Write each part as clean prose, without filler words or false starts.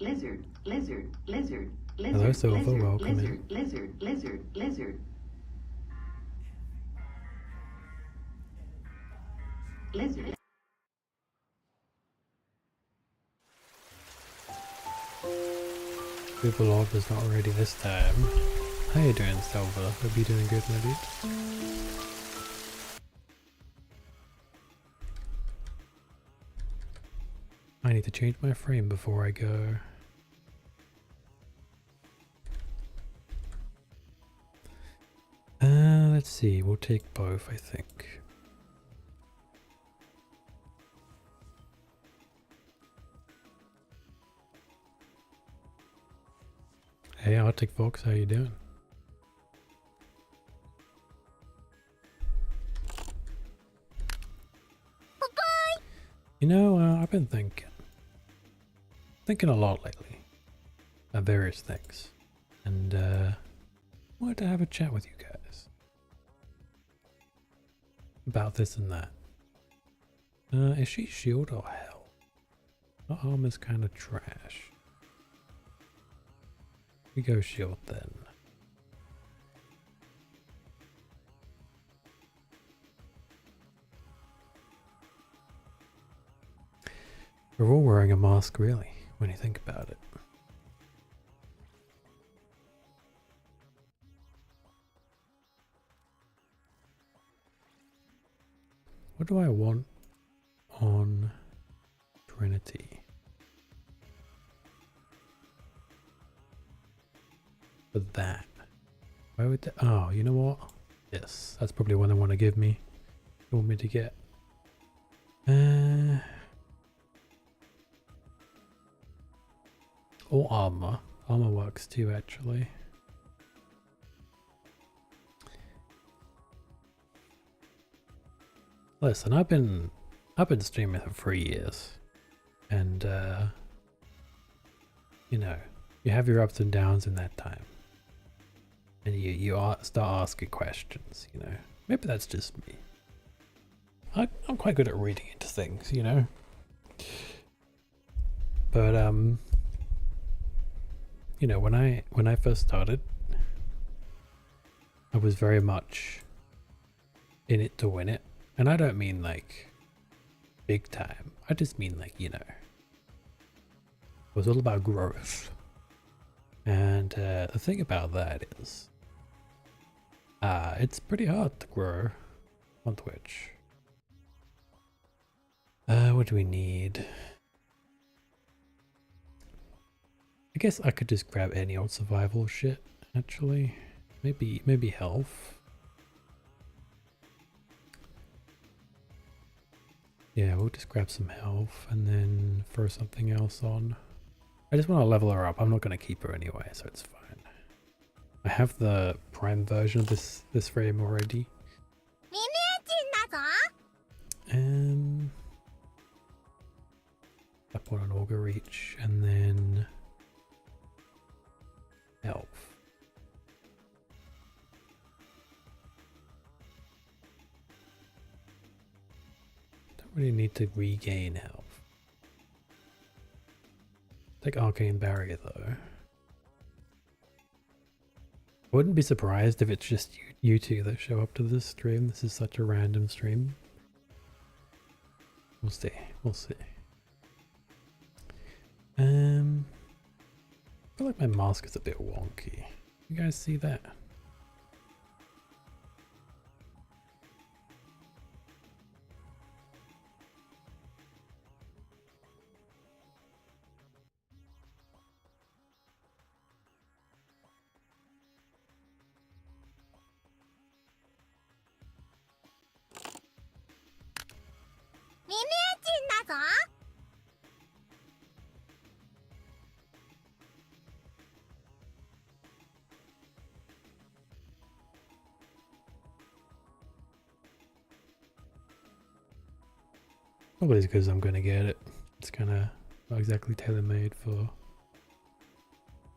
lizard, lizard, lizard, Hello, lizard, Silver. lizard, Welcome lizard, in. lizard, lizard, lizard, lizard. People Orb is not ready this time. How you doing, Silver? Hope you're doing good, my dude. I need to change my frame before I go. Let's see. We'll take both, I think. Hey, Arctic Fox, how you doing? You know, I've been thinking a lot lately about various things, and wanted to have a chat with you guys about this and that. Is she shield or hell? Her armor's kind of trash. We go shield then. We're all wearing a mask, really, when you think about it. What do I want on Trinity? For that. Why would that? Oh, you know what? Yes, that's probably one they want to give me. They want me to get. Or armor. Armor works too, actually. Listen, I've been streaming for 3 years, and you know, you have your ups and downs in that time, and you start asking questions. You know, maybe that's just me. I'm quite good at reading into things, you know. But you know, when I first started, I was very much in it to win it. And I don't mean like big time. I just mean like, you know, it was all about growth. And the thing about that is, it's pretty hard to grow on Twitch. What do we need? I guess I could just grab any old survival shit, actually. Maybe health. Yeah, we'll just grab some health and then throw something else on. I just want to level her up. I'm not going to keep her anyway, so it's fine. I have the prime version of this frame already. I put an auger reach and then health. Don't really need to regain health. Take arcane barrier though. I wouldn't be surprised if it's just you two that show up to this stream. This is such a random stream. We'll see. We'll see. I feel like my mask is a bit wonky. You guys see that? Probably as good as I'm gonna get it. It's kind of not exactly tailor-made for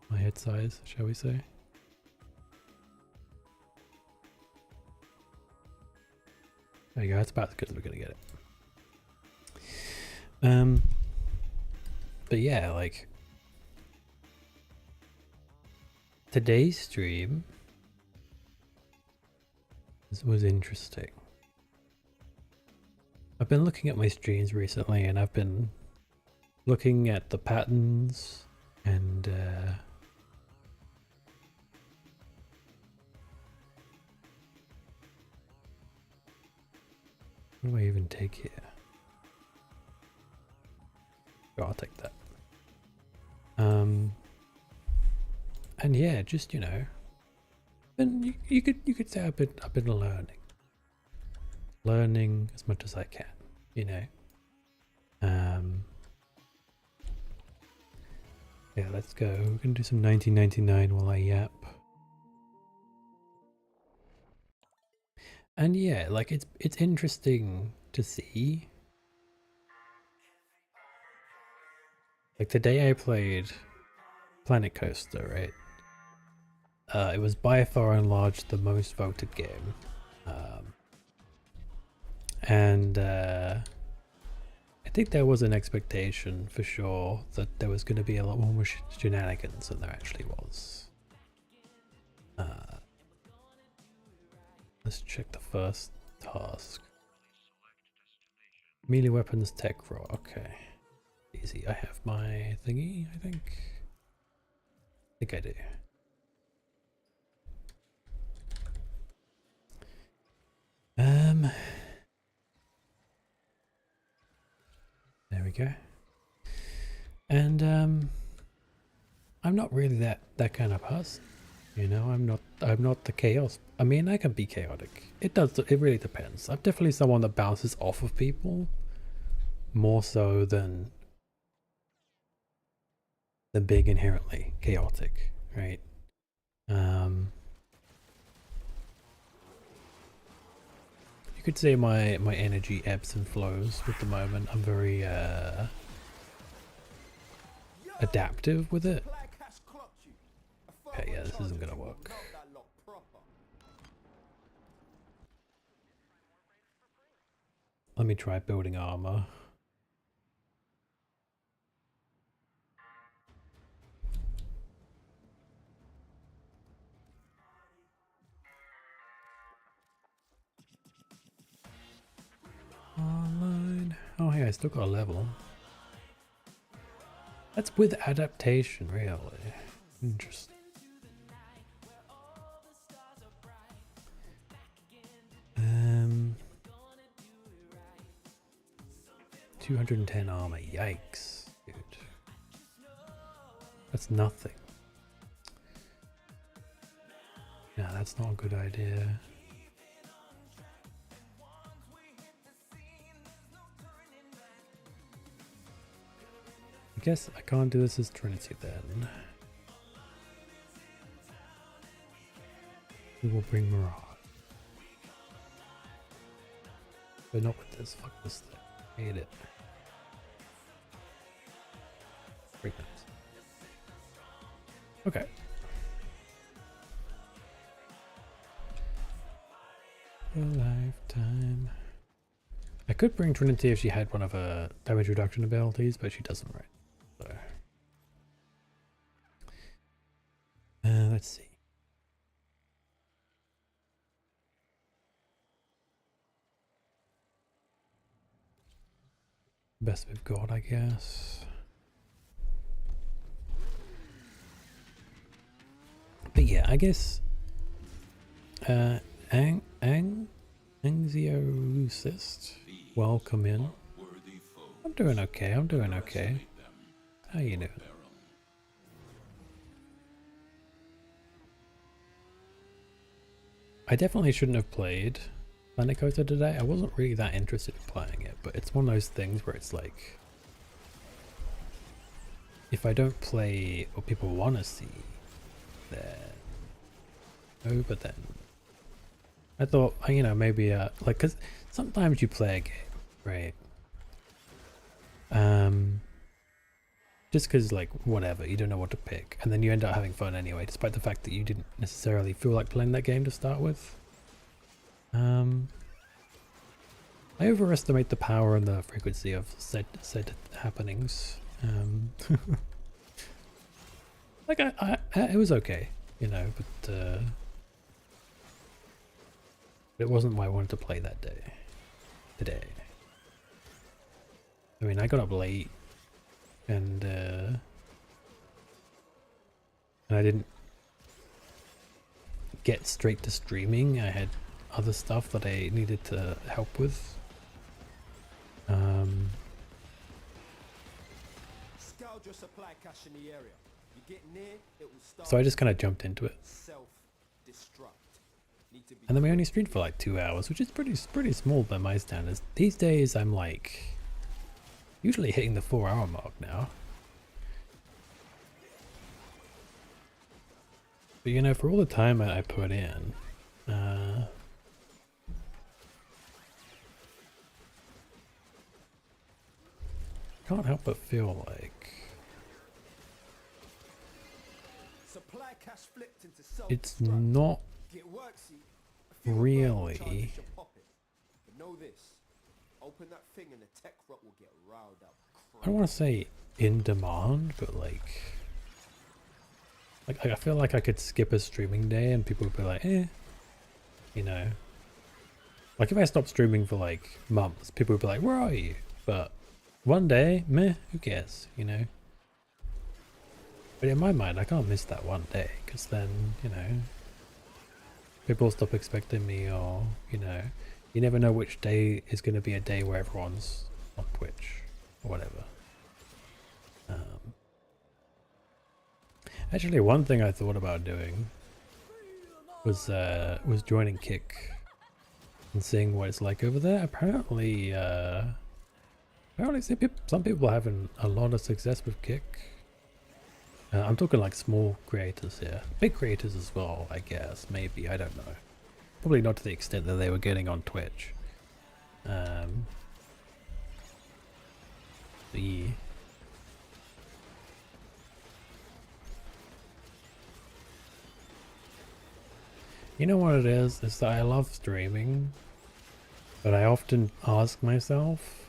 my head size, shall we say. There you go, that's about as good as we're gonna get it. But yeah, like, today's stream was interesting. I've been looking at my streams recently and I've been looking at the patterns and what do I even take here? Oh, I'll take that. And yeah, just, you know, and you could say I've been learning as much as I can, you know. Yeah, let's go. We're gonna do some 1999 while I yap. And yeah, like it's interesting to see. Like the day I played Planet Coaster, right? It was by far and large the most voted game. And I think there was an expectation for sure that there was going to be a lot more shenanigans than there actually was. Let's check the first task. Melee weapons tech raw. Okay. Easy. I have my thingy, I think. I think I do. There we go. And I'm not really that kind of person. You know, I'm not the chaos. I mean, I can be chaotic. It really depends. I'm definitely someone that bounces off of people more so than being inherently chaotic, right? You could say my energy ebbs and flows with the moment. I'm very adaptive with it. Okay, yeah, this isn't gonna work. Let me try building armor. Online. Oh, hey, I still got a level. That's with adaptation, really. Interesting. 210 armor. Yikes, dude. That's nothing. Yeah, that's not a good idea. I guess I can't do this as Trinity then. We will bring Mirage. But not with this. Fuck this thing. I hate it. Break that. Okay. A lifetime. I could bring Trinity if she had one of her damage reduction abilities, but she doesn't, right? So. Let's see. Best we've got, I guess. But yeah, I guess Anxiocyst, welcome in. I'm doing okay, I'm doing okay. How you doing? I definitely shouldn't have played Planet Coaster today. I wasn't really that interested in playing it, but it's one of those things where it's like, if I don't play what people want to see, then no, but then I thought, you know, maybe like, because sometimes you play a game, right? Just because, like, whatever, you don't know what to pick, and then you end up having fun anyway, despite the fact that you didn't necessarily feel like playing that game to start with. I overestimate the power and the frequency of said happenings. Like, it was okay. you know, but it wasn't what I wanted to play that day. Today. I mean, I got up late and I didn't get straight to streaming. I had other stuff that I needed to help with. Scout your supply cache in the area. You get near, it will start. So I just kind of jumped into it. Self-destruct. Need to be And then we only streamed for like 2 hours, which is pretty small by my standards. These days I'm like usually hitting the 4-hour mark now. But you know, for all the time I put in, can't help but feel like supply cache flipped into it's self-destruct. not Get work, see. A few really. charges should pop it. But know this. Open that thing and the tech rot will get riled up. I don't want to say in demand, but like I feel like I could skip a streaming day and people would be like, eh, you know. Like if I stopped streaming for like months, people would be like, where are you? But one day, meh, who cares, you know? But in my mind, I can't miss that one day, because then, you know, people stop expecting me, or, you know, you never know which day is going to be a day where everyone's on Twitch, or whatever. Actually, one thing I thought about doing was joining Kick and seeing what it's like over there. Apparently some people are having a lot of success with Kick. I'm talking like small creators here. Big creators as well, I guess. Maybe, I don't know. Probably not to the extent that they were getting on Twitch. You know what it is? It's that I love streaming, but I often ask myself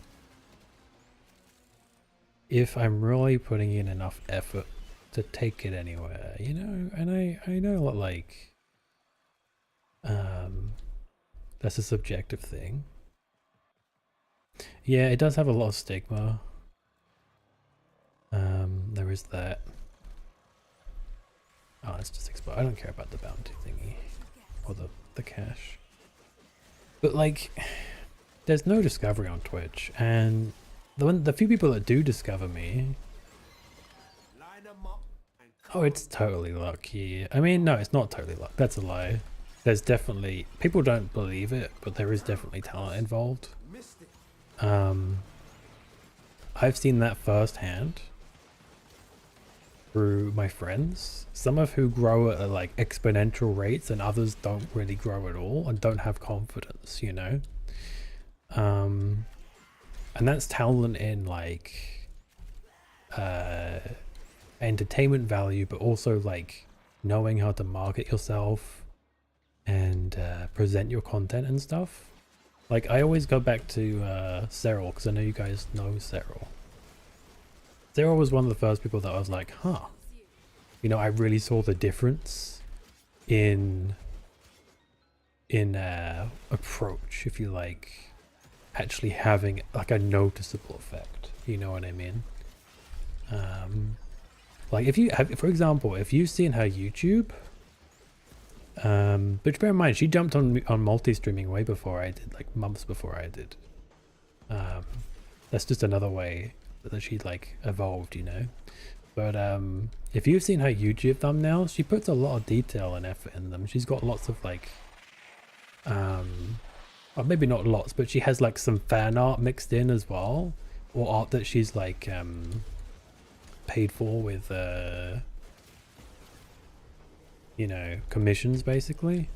if I'm really putting in enough effort to take it anywhere, you know? And I know that, like, that's a subjective thing. Yeah, it does have a lot of stigma. There is that. Oh, it's just explode. I don't care about the bounty thingy or the cash. But like, there's no discovery on Twitch, and the few people that do discover me, oh, it's totally lucky. I mean, no, it's not totally luck. That's a lie. There's definitely, people don't believe it, but there is definitely talent involved. I've seen that firsthand through my friends, some of who grow at like exponential rates and others don't really grow at all and don't have confidence, you know? And that's talent in like entertainment value, but also like knowing how to market yourself and present your content and stuff. Like I always go back to Cyril, because I know you guys know Cyril. Cyril was one of the first people that I was like, huh, you know, I really saw the difference in approach, if you like, actually having like a noticeable effect, you know what I mean? Like if you have, for example, if you've seen her YouTube, but bear in mind she jumped on multi-streaming way before I did, like months before I did. That's just another way that she like evolved, you know? But if you've seen her YouTube thumbnails, she puts a lot of detail and effort in them. She's got lots of like well, maybe not lots, but she has like some fan art mixed in as well, or art that she's like paid for with you know, commissions basically.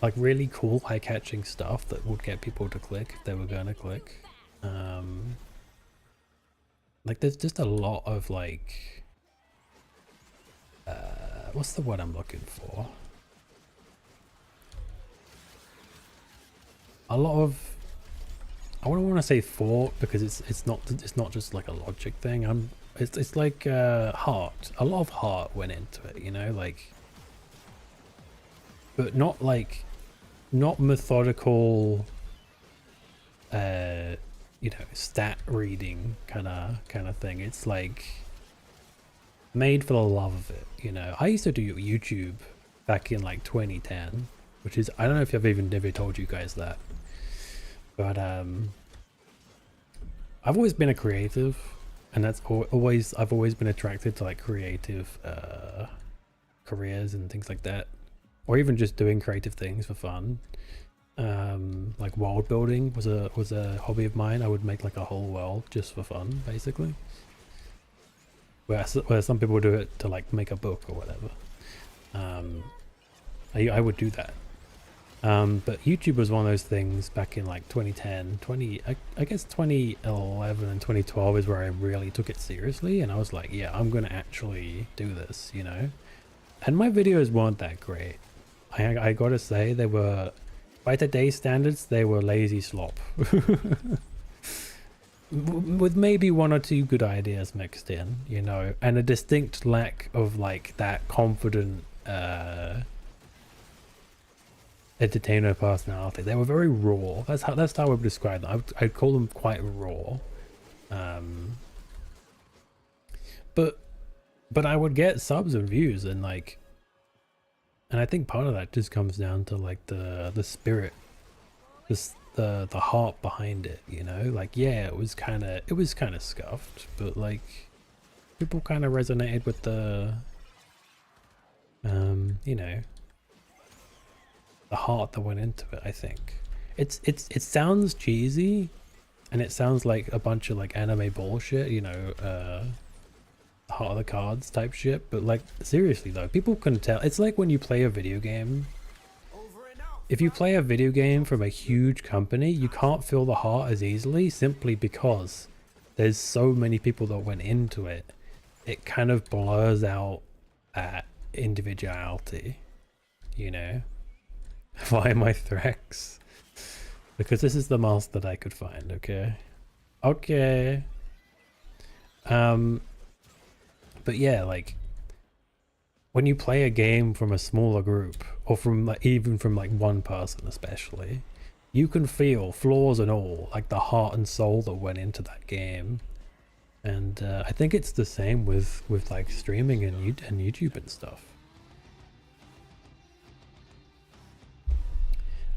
Like really cool eye-catching stuff that would get people to click if they were gonna click. Like there's just a lot of like what's the word I'm looking for? A lot of, I don't want to say thought, because it's not just like a logic thing. It's like heart. A lot of heart went into it, you know, like but not like, not methodical, you know, stat reading kind of thing. It's like made for the love of it, you know. I used to do YouTube back in like 2010, which is, I don't know if I've even never told you guys that, but I've always been a creative, and that's always, I've always been attracted to like creative careers and things like that, or even just doing creative things for fun. Like world building was a hobby of mine. I would make like a whole world just for fun, basically, where some people do it to like make a book or whatever. I would do that. But YouTube was one of those things back in like 2010, I guess 2011 and 2012 is where I really took it seriously, and I was like, yeah, I'm gonna actually do this, you know. And my videos weren't that great. I gotta say, they were, by today's standards, they were lazy slop. With maybe one or two good ideas mixed in, you know, and a distinct lack of like that confident entertainer personality. They were very raw. That's how I would describe them. I'd call them quite raw. But I would get subs and views, and like, and I think part of that just comes down to like the spirit, just the heart behind it, you know. Like, yeah, it was kind of scuffed, but like people kind of resonated with the you know, the heart that went into it. I think it sounds cheesy, and it sounds like a bunch of like anime bullshit, you know, heart of the cards type shit, but like seriously though, people can tell. It's like when you play a video game. If you play a video game from a huge company, you can't feel the heart as easily, simply because there's so many people that went into it. It kind of blurs out that individuality, you know. Why am I Threx? Because this is the mask that I could find. Okay. But yeah, like when you play a game from a smaller group, or from like, even from like one person especially, you can feel, flaws and all, like the heart and soul that went into that game. And I think it's the same with like streaming and YouTube and stuff.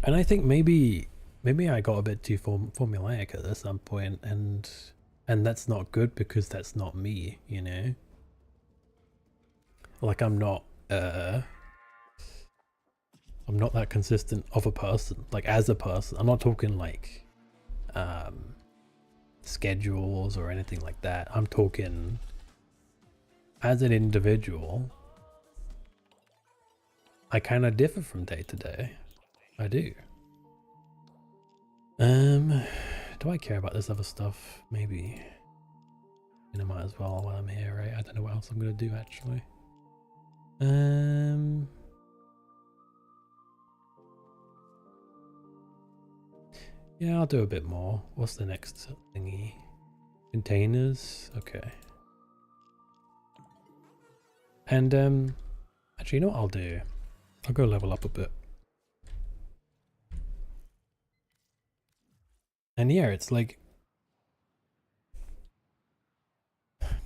And I think maybe I got a bit too formulaic at some point, and that's not good, because that's not me, you know. Like I'm not that consistent of a person, like as a person. I'm not talking like schedules or anything like that. I'm talking as an individual. I kind of differ from day to day. I do. Do I care about this other stuff? Maybe. And I might as well while I'm here, right? I don't know what else I'm gonna do actually. Yeah, I'll do a bit more. What's the next thingy? Containers? Okay. And actually, you know what I'll do? I'll go level up a bit. And yeah, it's like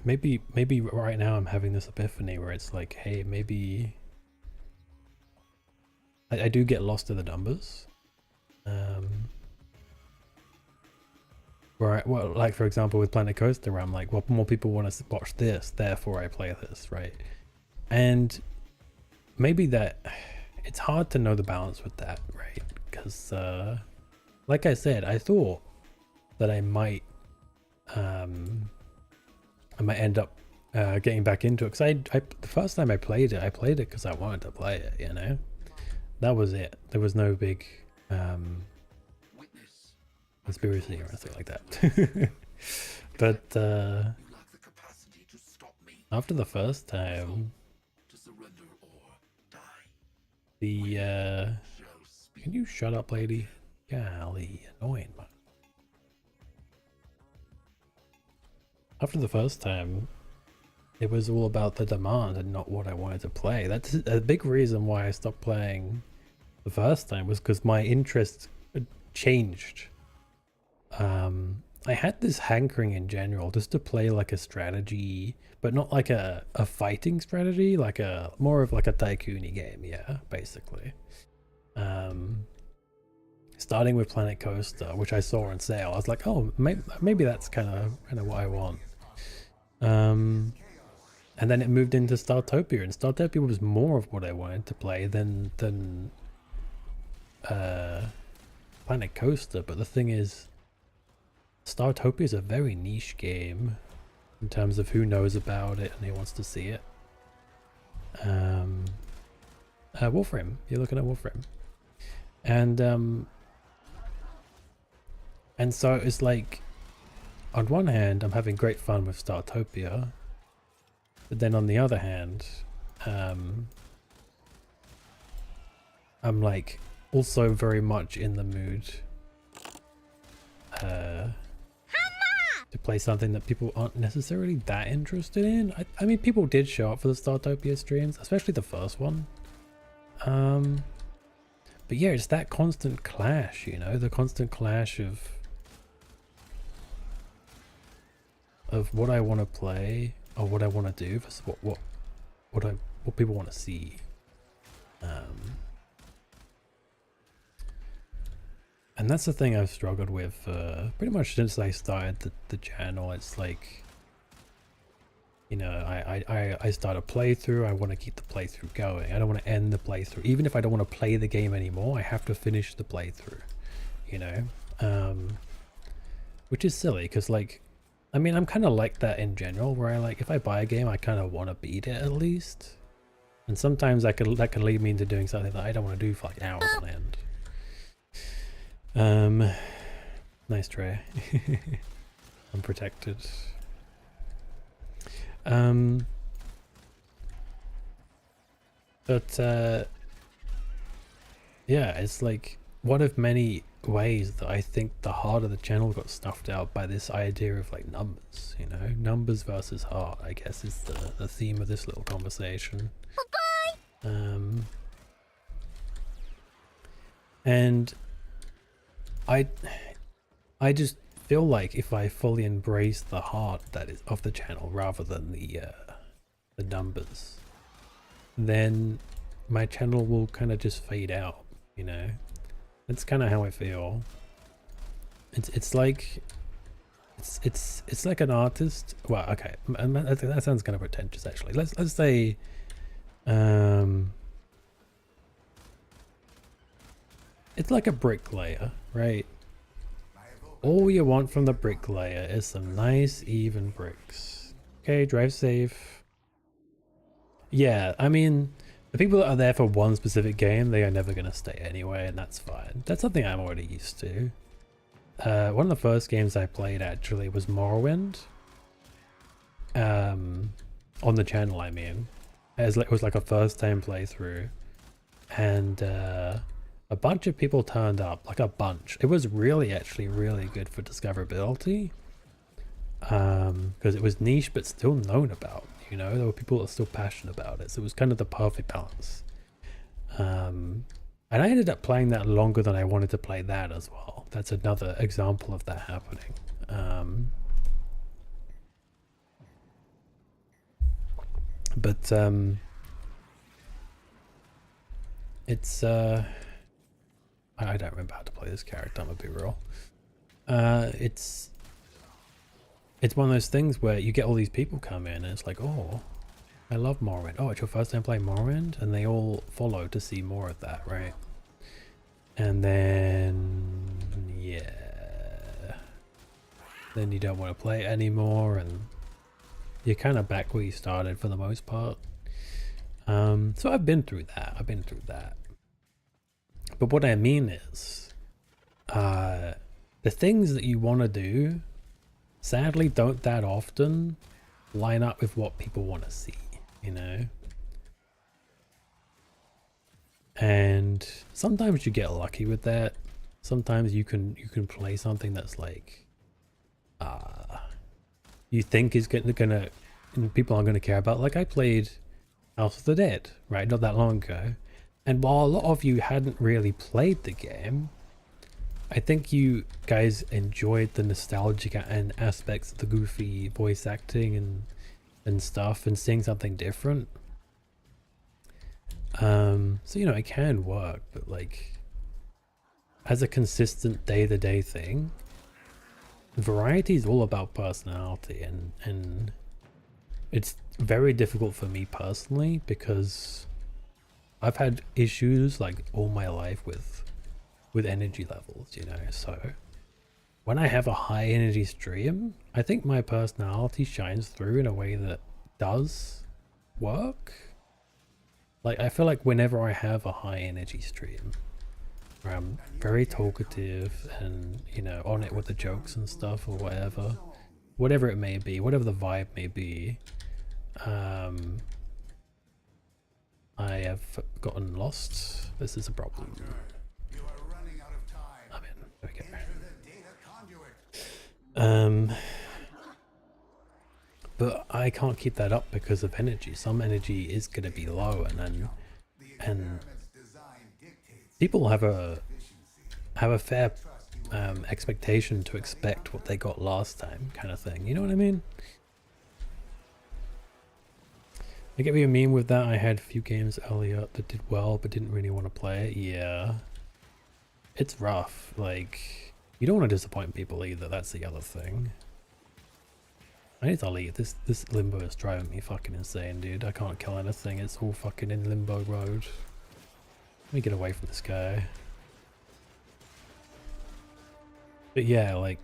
maybe right now I'm having this epiphany where it's like, hey, maybe I do get lost in the numbers. Where well, like for example with Planet Coaster, where I'm like, well, more people want to watch this, therefore I play this, right? And maybe that it's hard to know the balance with that, right? Because like I said, I thought that I might end up getting back into it, because the first time I played it because I wanted to play it, you know. That was it. There was no big conspiracy or anything like that. But after the first time, the can you shut up, lady? Golly, annoying, man. After the first time, it was all about the demand and not what I wanted to play. That's a big reason why I stopped playing the first time was because my interest had changed. I had this hankering in general just to play like a strategy, but not like a fighting strategy, like a more of like a tycoon-y game, yeah, basically. Starting with Planet Coaster, which I saw on sale, I was like, oh, maybe that's kind of what I want. And then it moved into Startopia, and Startopia was more of what I wanted to play than Planet Coaster. But the thing is, Startopia is a very niche game in terms of who knows about it and who wants to see it. Warframe, you're looking at Warframe, and so it's like, on one hand, I'm having great fun with Startopia, but then on the other hand, I'm like also very much in the mood to play something that people aren't necessarily that interested in. I mean, people did show up for the Startopia streams, especially the first one. But yeah, it's that constant clash, you know, the constant clash of what I want to play or what I want to do versus what people want to see. And that's the thing I've struggled with pretty much since I started the channel. It's like, you know, I start a playthrough, I want to keep the playthrough going. I don't want to end the playthrough. Even if I don't want to play the game anymore, I have to finish the playthrough, you know? Which is silly, because like, I mean, I'm kind of like that in general, where I like, if I buy a game, I kind of want to beat it at least. And sometimes that can lead me into doing something that I don't want to do for like hours on end. Nice try. Unprotected. But yeah, it's like one of many ways that I think the heart of the channel got stuffed out by this idea of like numbers, you know, numbers versus heart, I guess is the theme of this little conversation. And I just feel like if I fully embrace the heart that is of the channel rather than the numbers, then my channel will kind of just fade out, you know. That's kind of how I feel. It's like it's like an artist. Well, okay, that sounds kind of pretentious actually. Let's say it's like a bricklayer, right? All you want from the bricklayer is some nice even bricks. Okay, drive safe. Yeah, I mean, the people that are there for one specific game, they are never going to stay anyway, and that's fine. That's something I'm already used to. One of the first games I played actually was Morrowind. On the channel, I mean. It was like a first time playthrough. And a bunch of people turned up, like a bunch. It was actually really good for discoverability. Because it was niche but still known about. You know, there were people that were still passionate about it, so it was kind of the perfect balance. And I ended up playing that longer than I wanted to play that as well. That's another example of that happening. It's I don't remember how to play this character, I'm gonna be real. It's one of those things where you get all these people come in and it's like, oh, I love Morrowind. Oh, it's your first time playing Morrowind? And they all follow to see more of that, right? And then, yeah. Then you don't want to play it anymore and you're kind of back where you started for the most part. So I've been through that. But what I mean is, the things that you want to do sadly don't that often line up with what people want to see, you know. And sometimes you get lucky with that. Sometimes you can play something that's like you think is gonna people aren't gonna care about. Like I played House of the Dead, right, not that long ago, And while a lot of you hadn't really played the game, I think you guys enjoyed the nostalgic and aspects of the goofy voice acting and stuff, and seeing something different. So you know, it can work, but like as a consistent day-to-day thing, variety is all about personality, and it's very difficult for me personally because I've had issues like all my life with energy levels, you know. So when I have a high energy stream, I think my personality shines through in a way that does work. Like I feel like whenever I have a high energy stream where I'm very talkative and, you know, on it with the jokes and stuff or whatever it may be, whatever the vibe may be, I have gotten lost. This is a problem. I'm in. There we go. But I can't keep that up because of energy. Some energy is going to be low, and people have a fair expectation to expect what they got last time, kind of thing. You know what I mean? I get what you mean with that. I had a few games earlier that did well, but didn't really want to play it. Yeah, it's rough. Like, you don't want to disappoint people either. That's the other thing. I need to leave. This limbo is driving me fucking insane, dude. I can't kill anything. It's all fucking in limbo road. Let me get away from this guy. But yeah, like,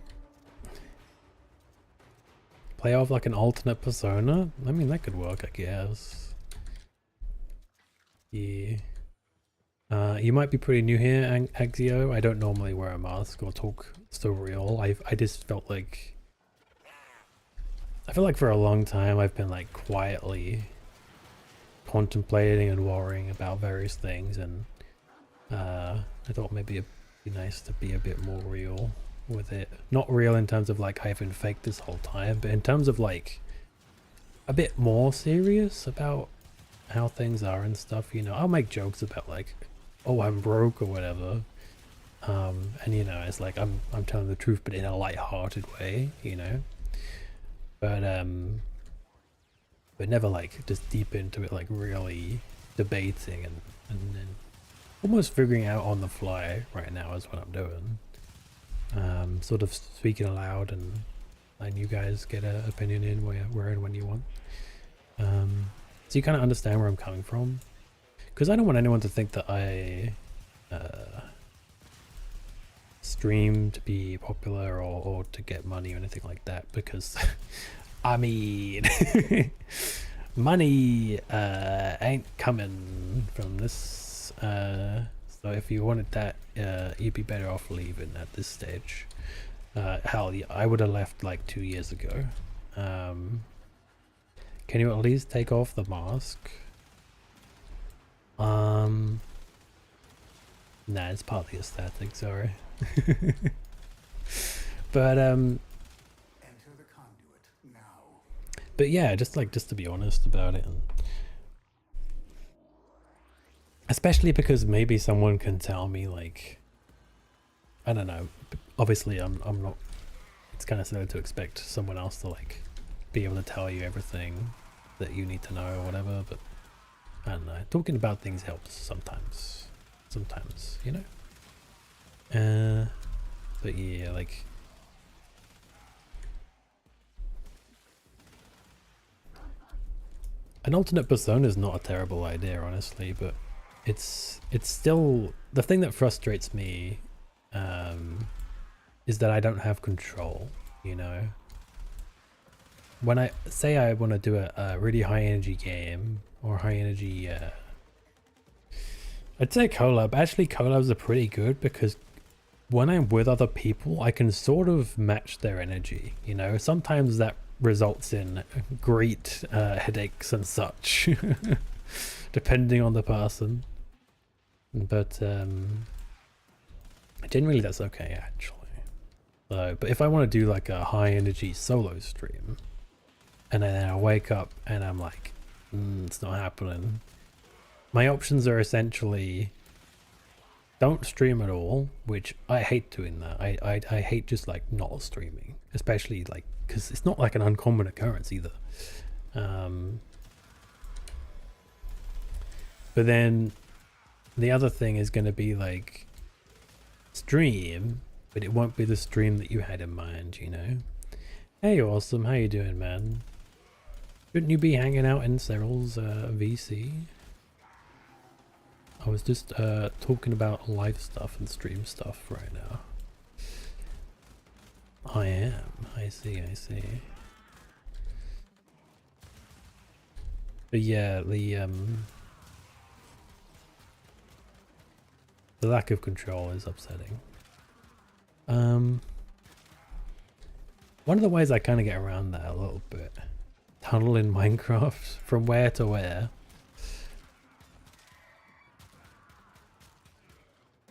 play off like an alternate persona. I mean, that could work, I guess. Yeah. You might be pretty new here, Axio. I don't normally wear a mask or talk so real. I just felt like, I feel like for a long time I've been like quietly contemplating and worrying about various things, and I thought maybe it'd be nice to be a bit more real with it. Not real in terms of like I've been fake this whole time, but in terms of like a bit more serious about how things are and stuff. You know, I'll make jokes about like, oh, I'm broke or whatever, and you know, it's like I'm telling the truth, but in a light-hearted way, you know. But never like just deep into it, like really debating and then almost figuring out on the fly right now is what I'm doing. Sort of speaking aloud and letting you guys get an opinion in where and when you want. So you kind of understand where I'm coming from, because I don't want anyone to think that I stream to be popular or to get money or anything like that, because I mean money ain't coming from this, so if you wanted that, you'd be better off leaving at this stage. Hell, I would have left like 2 years ago. Can you at least take off the mask? Nah, it's part of the aesthetic, sorry. But yeah, just to be honest about it, and especially because maybe someone can tell me, like, I don't know, obviously I'm not, it's kind of silly to expect someone else to like be able to tell you everything that you need to know or whatever, but I don't know, talking about things helps sometimes, you know. But yeah, like, an alternate persona is not a terrible idea, honestly, but it's still, the thing that frustrates me is that I don't have control, you know. When I say I want to do a really high energy game or high energy, I'd say collab. Actually, collabs are pretty good because when I'm with other people, I can sort of match their energy, you know. Sometimes that results in great headaches and such, depending on the person. But generally that's okay, actually. But if I want to do like a high energy solo stream, and then I wake up and I'm like, it's not happening, my options are essentially don't stream at all, which I hate doing that. I hate just like not streaming, especially like because it's not like an uncommon occurrence either. But then the other thing is going to be like stream, but it won't be the stream that you had in mind, you know. Hey, awesome, how you doing, man? Shouldn't you be hanging out in Cyril's VC? I was just talking about live stuff and stream stuff right now. I am. I see. But yeah, the lack of control is upsetting. One of the ways I kind of get around that a little bit, tunnel in Minecraft from where to where.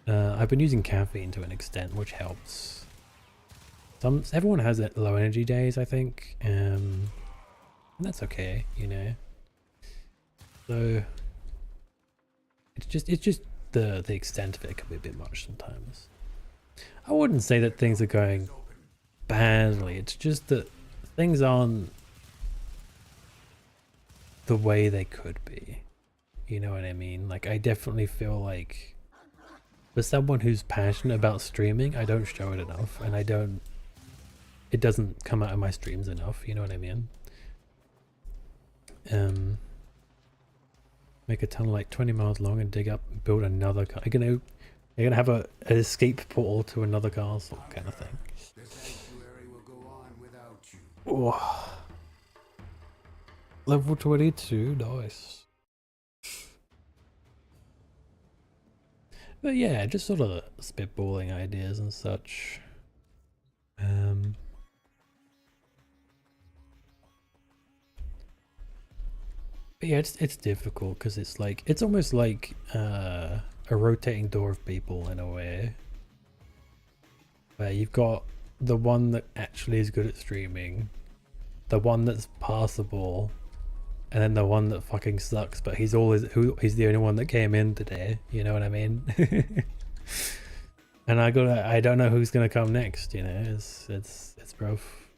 I've been using caffeine to an extent, which helps. Everyone has low energy days, I think, and that's okay, you know. So it's just the extent of it can be a bit much sometimes. I wouldn't say that things are going badly. It's just that things aren't the way they could be. You know what I mean? Like, I definitely feel like for someone who's passionate about streaming, I don't show it enough, and it doesn't come out of my streams enough, you know what I mean? Make a tunnel like 20 miles long and dig up and build another you're gonna have an escape portal to another castle kind of thing. Oh. Level 22, nice. But yeah, just sort of spitballing ideas and such. But yeah, it's difficult because it's like it's almost like a rotating door of people in a way, where you've got the one that actually is good at streaming, the one that's passable, and then the one that fucking sucks, but he's the only one that came in today, you know what I mean? And I don't know who's gonna come next, you know. It's rough.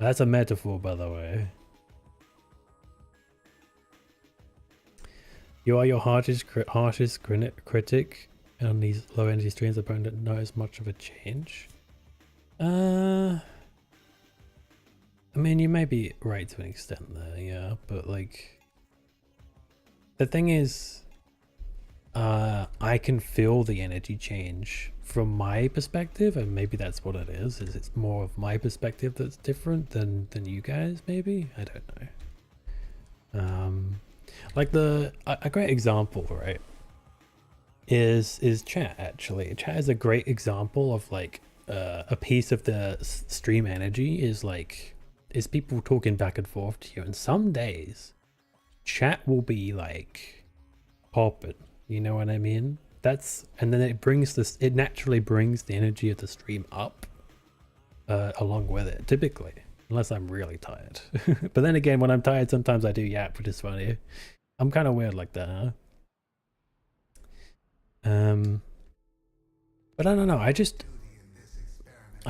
That's a metaphor, by the way. You are your harshest critic on these low energy streams. I don't notice much of a change. I mean, you may be right to an extent there, yeah, but like the thing is, I can feel the energy change from my perspective, and maybe that's what it is it's more of my perspective that's different than you guys, maybe. I don't know. Like a great example, right, is chat. Actually, chat is a great example of like a piece of the stream energy is people talking back and forth to you, and some days chat will be like popping, you know what I mean? And then it naturally brings the energy of the stream up along with it, typically, unless I'm really tired. But then again, when I'm tired, sometimes I do yap, which is funny. I'm kind of weird like that, huh? But I don't know, I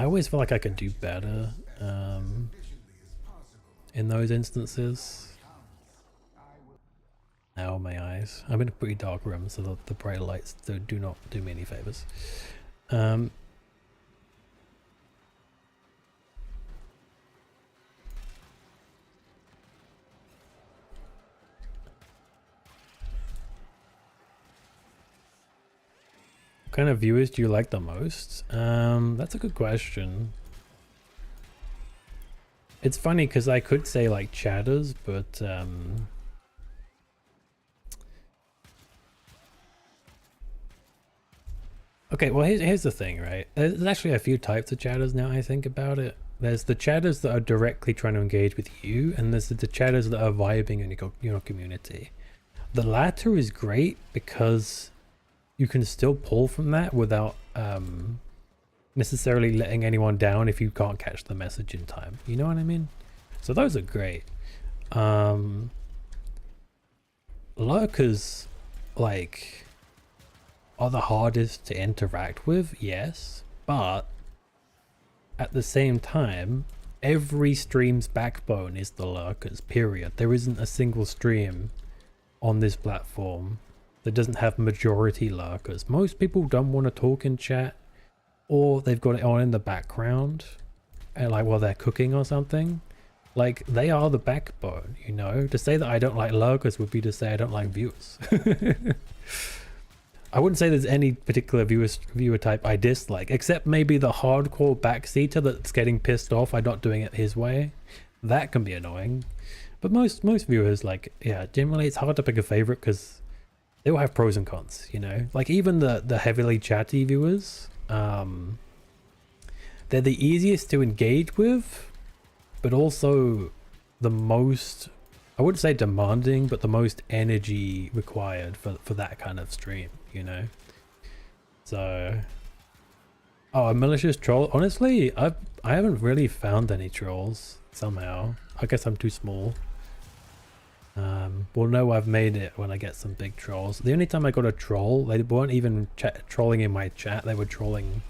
always feel like I could do better in those instances. Ow, my eyes. I'm in a pretty dark room, so the bright lights do not do me any favors. What kind of viewers do you like the most? That's a good question. It's funny because I could say like chatters, but okay, well here's the thing, right? There's actually a few types of chatters now I think about it. There's the chatters that are directly trying to engage with you, and there's the chatters that are vibing in your community. The latter is great because you can still pull from that without necessarily letting anyone down if you can't catch the message in time. You know what I mean? So those are great. Lurkers like are the hardest to interact with, yes, but at the same time, every stream's backbone is the lurkers, period. There isn't a single stream on this platform that doesn't have majority lurkers. Most people don't want to talk in chat, or they've got it on in the background, and like while they're cooking or something. Like, they are the backbone, you know? To say that I don't like lurkers would be to say I don't like viewers. I wouldn't say there's any particular viewer type I dislike, except maybe the hardcore backseater that's getting pissed off I'm not doing it his way. That can be annoying. But most viewers, like, yeah, generally it's hard to pick a favorite because they all have pros and cons, you know? Like, even the heavily chatty viewers, they're the easiest to engage with, but also the most, I wouldn't say demanding, but the most energy required for that kind of stream, you know? So, oh, a malicious troll. Honestly, I haven't really found any trolls somehow. I guess I'm too small. We'll know I've made it when I get some big trolls. The only time I got a troll, they weren't even trolling in my chat, they were trolling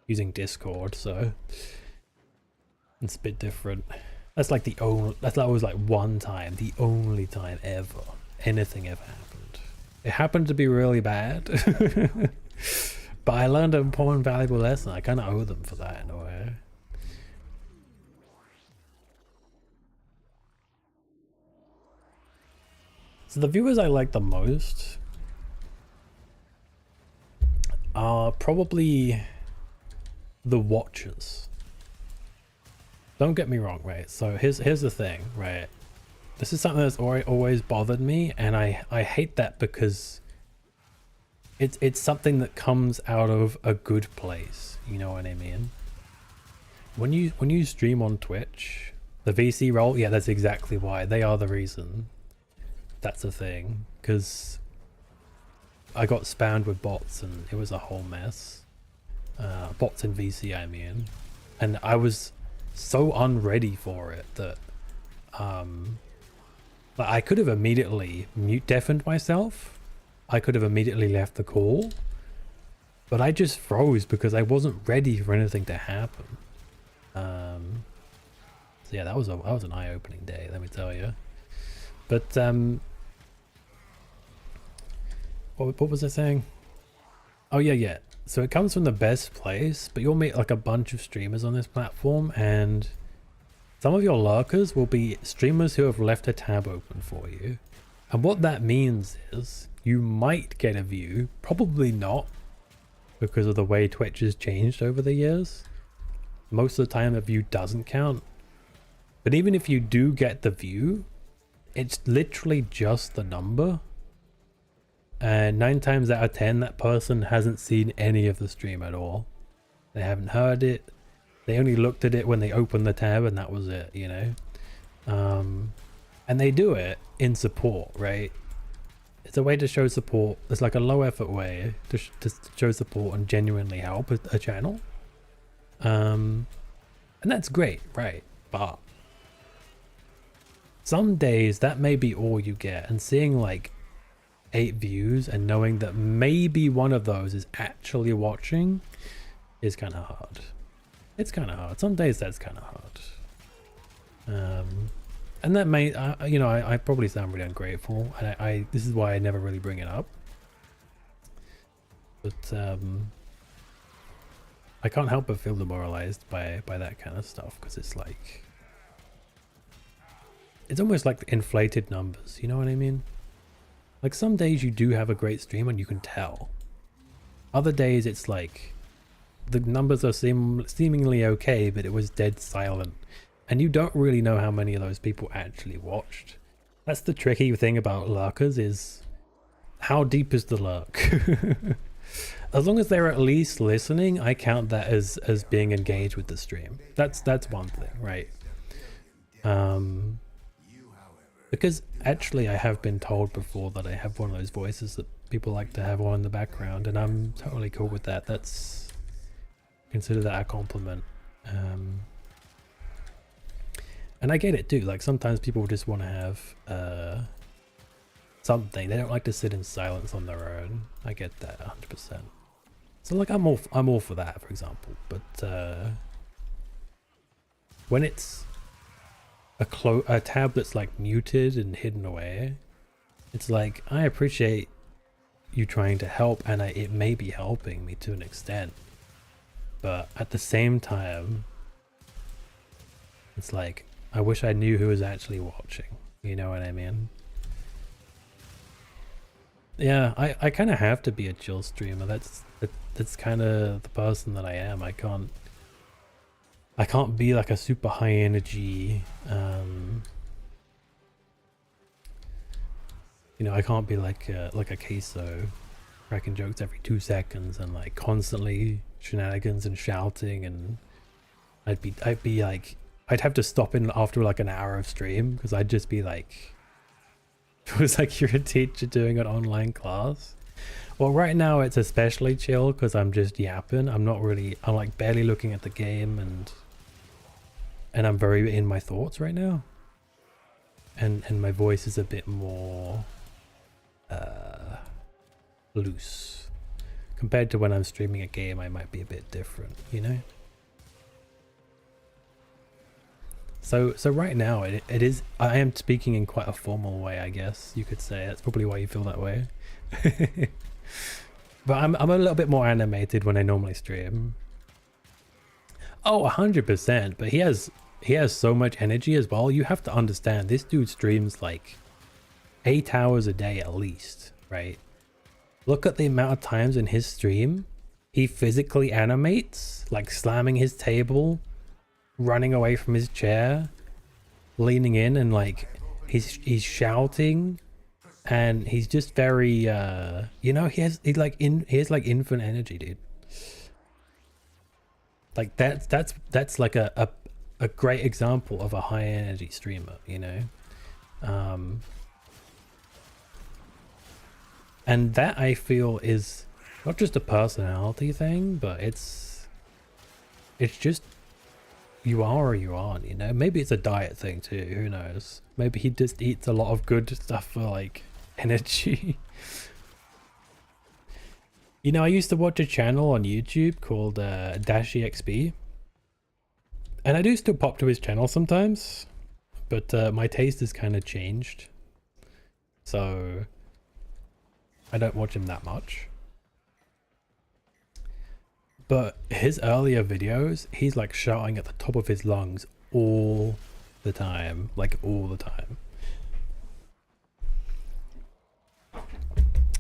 using Discord, so it's a bit different. That's like the only, that was like one time, the only time ever anything ever happened. It happened to be really bad, but I learned an important valuable lesson. I kind of owe them for that in a way. So the viewers I like the most are probably the watchers. Don't get me wrong, right? So here's the thing, right? This is something that's always bothered me, and I hate that because it's something that comes out of a good place. You know what I mean? When you stream on Twitch, the VC role, yeah, that's exactly why. They are the reason that's a thing, because I got spammed with bots and it was a whole mess. Bots in VC, I mean, and I was so unready for it that like I could have immediately mute deafened myself. I could have immediately left the call, but I just froze because I wasn't ready for anything to happen. So yeah, that was an eye-opening day, let me tell you. But what was I saying? Oh yeah. So it comes from the best place, but you'll meet like a bunch of streamers on this platform, and some of your lurkers will be streamers who have left a tab open for you. And what that means is you might get a view, probably not, because of the way Twitch has changed over the years. Most of the time a view doesn't count. But even if you do get the view, it's literally just the number. And 9 times out of 10, that person hasn't seen any of the stream at all. They haven't heard it. They only looked at it when they opened the tab, and that was it, you know? And they do it in support, right? It's a way to show support. It's like a low effort way to show support and genuinely help a channel. And that's great, right? But some days that may be all you get, and seeing like 8 views and knowing that maybe one of those is actually watching is kind of hard. It's kind of hard. Some days that's kind of hard. And that may, you know, I probably sound really ungrateful, and this is why I never really bring it up. But I can't help but feel demoralized by that kind of stuff, because it's like, it's almost like inflated numbers, you know what I mean? Like, some days you do have a great stream and you can tell. Other days it's like the numbers are seemingly okay, but it was dead silent, and you don't really know how many of those people actually watched. That's the tricky thing about lurkers, is how deep is the lurk? As long as they're at least listening, I count that as being engaged with the stream. That's one thing, right? Because actually I have been told before that I have one of those voices that people like to have on in the background, and I'm totally cool with that. That's, consider that a compliment. And I get it too, like sometimes people just want to have something. They don't like to sit in silence on their own. I get that 100%. So like I'm all for that, for example. But when it's a tab that's like muted and hidden away, it's like I appreciate you trying to help, and it may be helping me to an extent, but at the same time, it's like I wish I knew who was actually watching. You know what I mean? Yeah, I kind of have to be a chill streamer. That's kind of the person that I am. I can't be like a super high energy, you know, I can't be like a queso cracking jokes every 2 seconds and like constantly shenanigans and shouting, and I'd be like, I'd have to stop in after like an hour of stream because I'd just be like, it was like you're a teacher doing an online class. Well, right now it's especially chill because I'm just yapping. I'm like barely looking at the game, and I'm very in my thoughts right now. And my voice is a bit more loose. Compared to when I'm streaming a game, I might be a bit different, you know? So right now it is, I am speaking in quite a formal way, I guess you could say. That's probably why you feel that way. But I'm a little bit more animated when I normally stream. Oh, 100%, but he has so much energy as well. You have to understand, this dude streams like 8 hours a day at least, right? Look at the amount of times in his stream he physically animates, like slamming his table, running away from his chair, leaning in, and like he's shouting, and he's just very you know, he has like infinite energy, dude. Like that's like a great example of a high energy streamer, you know? And that I feel is not just a personality thing, but it's just, you are or you aren't, you know? Maybe it's a diet thing too, who knows? Maybe he just eats a lot of good stuff for like energy. You know, I used to watch a channel on YouTube called DashEXP. And I do still pop to his channel sometimes, but my taste has kind of changed. So I don't watch him that much. But his earlier videos, he's like shouting at the top of his lungs all the time, like all the time.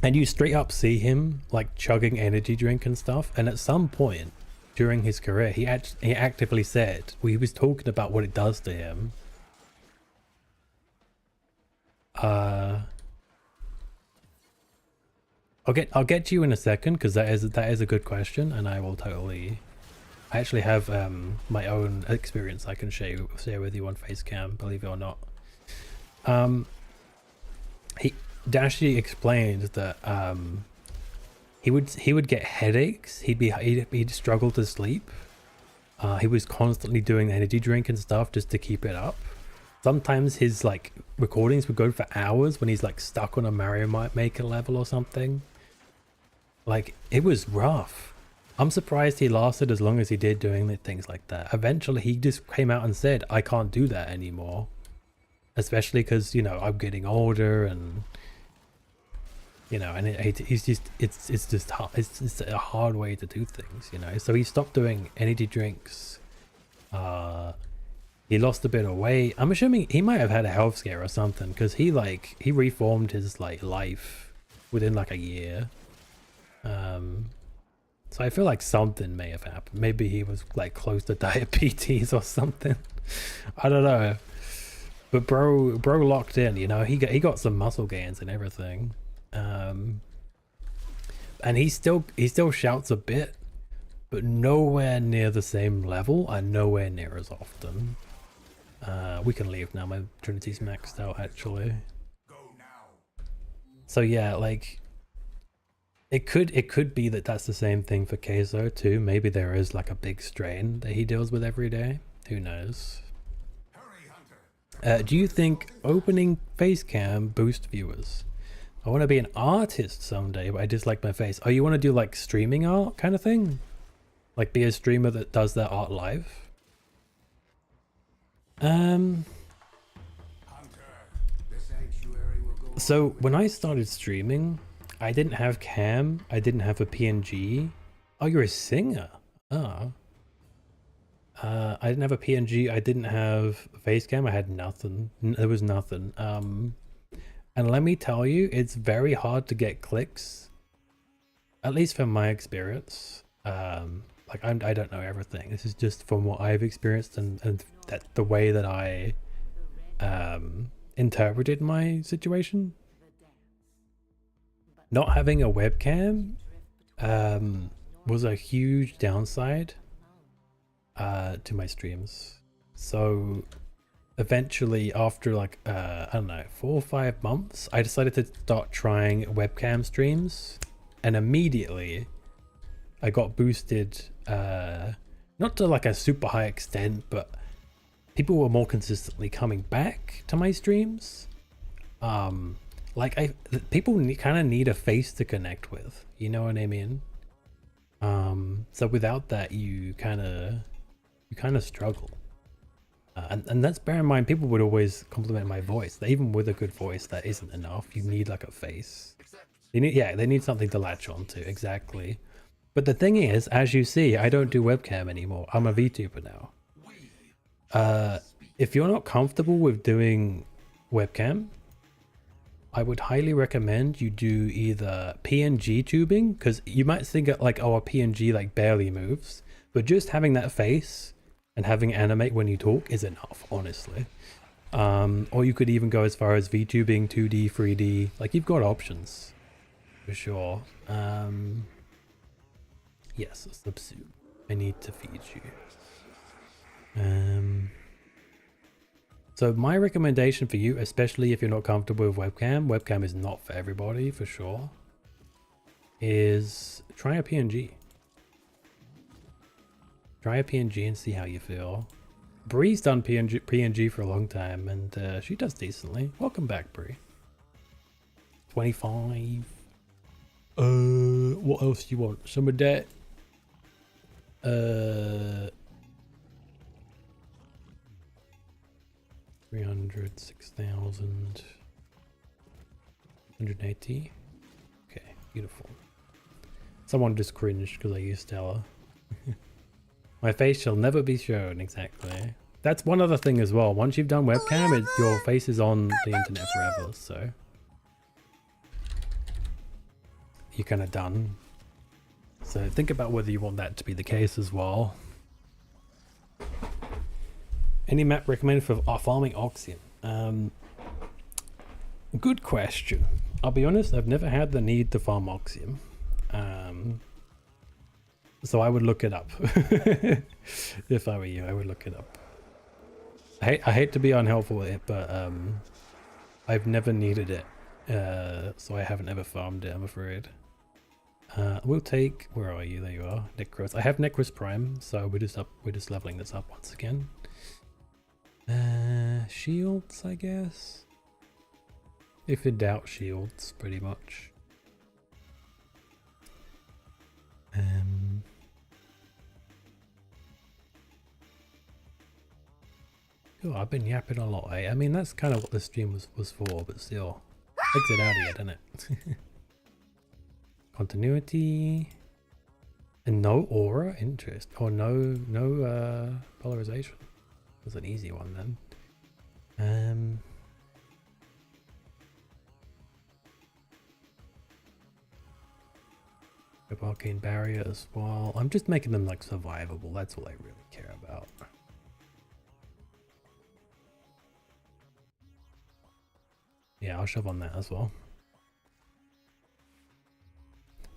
And you straight up see him like chugging energy drink and stuff. And at some point during his career, he actively said, well, he was talking about what it does to him. I'll get to you in a second, because that is a good question, and I will totally. I actually have my own experience I can share with you on Facecam, believe it or not. Dashi explained that he would get headaches. He'd struggle to sleep. He was constantly doing the energy drink and stuff just to keep it up. Sometimes his like recordings would go for hours when he's like stuck on a Mario Maker level or something. Like, it was rough. I'm surprised he lasted as long as he did doing things like that. Eventually he just came out and said, I can't do that anymore. Especially because, you know, I'm getting older, and you know, and it's just hard. It's a hard way to do things, you know. So he stopped doing energy drinks. He lost a bit of weight. I'm assuming he might have had a health scare or something, because he reformed his like life within like a year. So I feel like something may have happened. Maybe he was like close to diabetes or something. I don't know. But bro locked in, you know. He got some muscle gains and everything. And he still shouts a bit, but nowhere near the same level and nowhere near as often. We can leave now. My Trinity's maxed out actually. So yeah, like it could be that that's the same thing for Queso too. Maybe there is like a big strain that he deals with every day. Who knows? Do you think opening Facecam boosts viewers? I want to be an artist someday, but I just like my face. Oh, you want to do like streaming art kind of thing? Like be a streamer that does their art live? So when I started streaming, I didn't have cam, I didn't have a PNG. Oh, you're a singer. Oh. I didn't have a PNG, I didn't have face cam, I had nothing. There was nothing. And let me tell you, it's very hard to get clicks. At least from my experience. Like I don't know everything. This is just from what I've experienced and that the way that I interpreted my situation. Not having a webcam was a huge downside to my streams. So eventually after like I don't know, 4 or 5 months, I decided to start trying webcam streams, and immediately I got boosted, not to like a super high extent, but people were more consistently coming back to my streams. Like people kind of need a face to connect with, you know what I mean? So without that, you kind of struggle. And that's, bear in mind, people would always compliment my voice. That even with a good voice, that isn't enough. You need like a face. They need something to latch on to, exactly. But the thing is, as you see, I don't do webcam anymore. I'm a VTuber now. If you're not comfortable with doing webcam, I would highly recommend you do either PNG tubing, because you might think like, oh, a PNG like barely moves, but just having that face and having it animate when you talk is enough, honestly. Or you could even go as far as VTubing, 2D, 3D. Like, you've got options for sure. Yes, Subsu. I need to feed you. So my recommendation for you, especially if you're not comfortable with webcam is not for everybody for sure, is try a PNG. Try a PNG and see how you feel. Bree's done PNG for a long time, and she does decently. Welcome back, Bree. 25. What else do you want? Some of that. 300, 6,000, 180. Okay, beautiful. Someone just cringed because I used Stella. My face shall never be shown, exactly. That's one other thing as well. Once you've done webcam, your face is on the internet forever, so you're kind of done. So think about whether you want that to be the case as well. Any map recommended for farming Oxium? Good question. I'll be honest, I've never had the need to farm Oxium. So I would look it up. If I were you, I would look it up. I hate to be unhelpful with it, but I've never needed it. So I haven't ever farmed it, I'm afraid. We'll take, where are you? There you are, Necros. I have Necros Prime, so we're just leveling this up once again. Shields, I guess. If in doubt, shields, pretty much. Oh, I've been yapping a lot, eh? I mean, that's kind of what the stream was for, but still. Exit out of here, doesn't it? Continuity. And no aura interest. Or no polarization. That's an easy one then. Arcane barrier as well. I'm just making them like survivable. That's all I really care about. Yeah, I'll shove on that as well.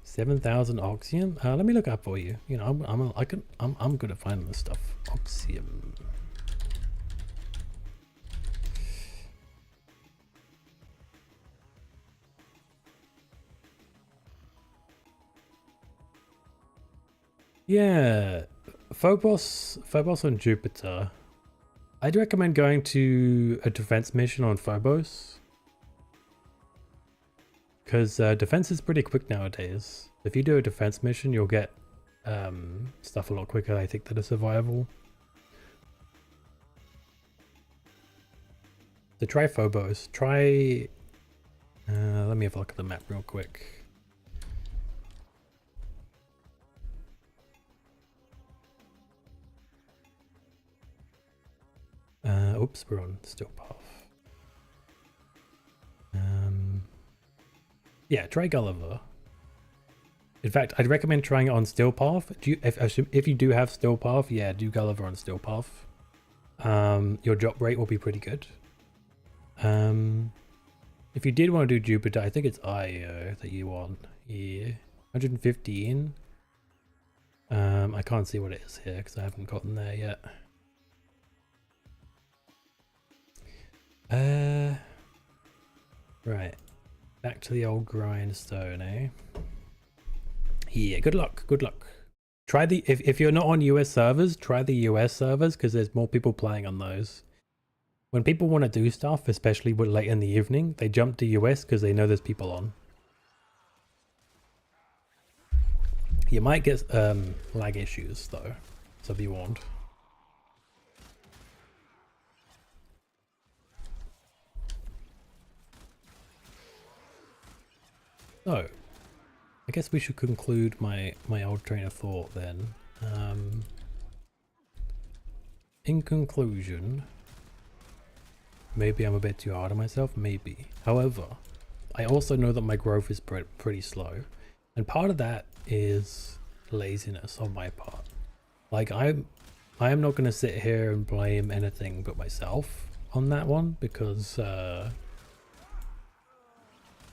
7,000 Oxium. Let me look up for you. You know, I'm good at finding this stuff. Oxium. Yeah, Phobos on Jupiter. I'd recommend going to a defense mission on Phobos, Because defense is pretty quick nowadays. If you do a defense mission, you'll get stuff a lot quicker, I think, than a survival. The try Phobos. Try... let me have a look at the map real quick. Oops, we're on Still Path. Yeah, try Gulliver. In fact, I'd recommend trying it on Still Path. If you do have Still Path, yeah, do Gulliver on Still Path. Your drop rate will be pretty good. If you did want to do Jupiter, I think it's IO that you want. Yeah, 115. I can't see what it is here because I haven't gotten there yet. Right. Back to the old grindstone, eh? Yeah, good luck, good luck. Try the, if you're not on US servers, try the US servers because there's more people playing on those. When people want to do stuff, especially late in the evening, they jump to US because they know there's people on. You might get lag issues though, so be warned. So, I guess we should conclude my old train of thought then. In conclusion, maybe I'm a bit too hard on myself, maybe. However, I also know that my growth is pretty slow, and part of that is laziness on my part. Like I am not going to sit here and blame anything but myself on that one because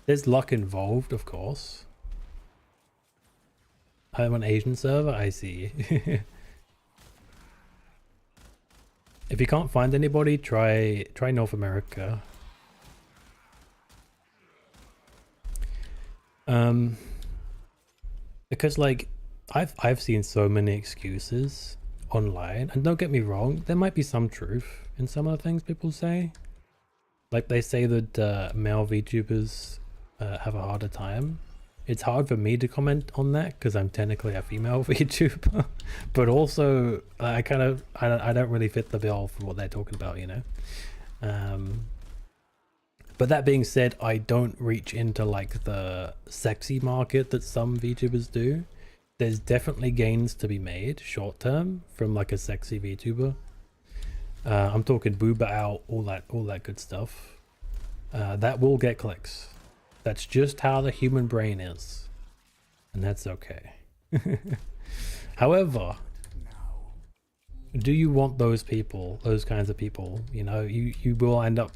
there's luck involved, of course. I'm on Asian server, I see. If you can't find anybody, try North America. Because like I've seen so many excuses online, and don't get me wrong, there might be some truth in some of the things people say. Like they say that male VTubers have a harder time. It's hard for me to comment on that because I'm technically a female VTuber, but also I don't really fit the bill for what they're talking about, you know. But that being said, I don't reach into like the sexy market that some VTubers do. There's definitely gains to be made short term from like a sexy VTuber. I'm talking booba out, all that good stuff. That will get clicks. That's just how the human brain is, and that's okay. However, do you want those people, those kinds of people? You know, you will end up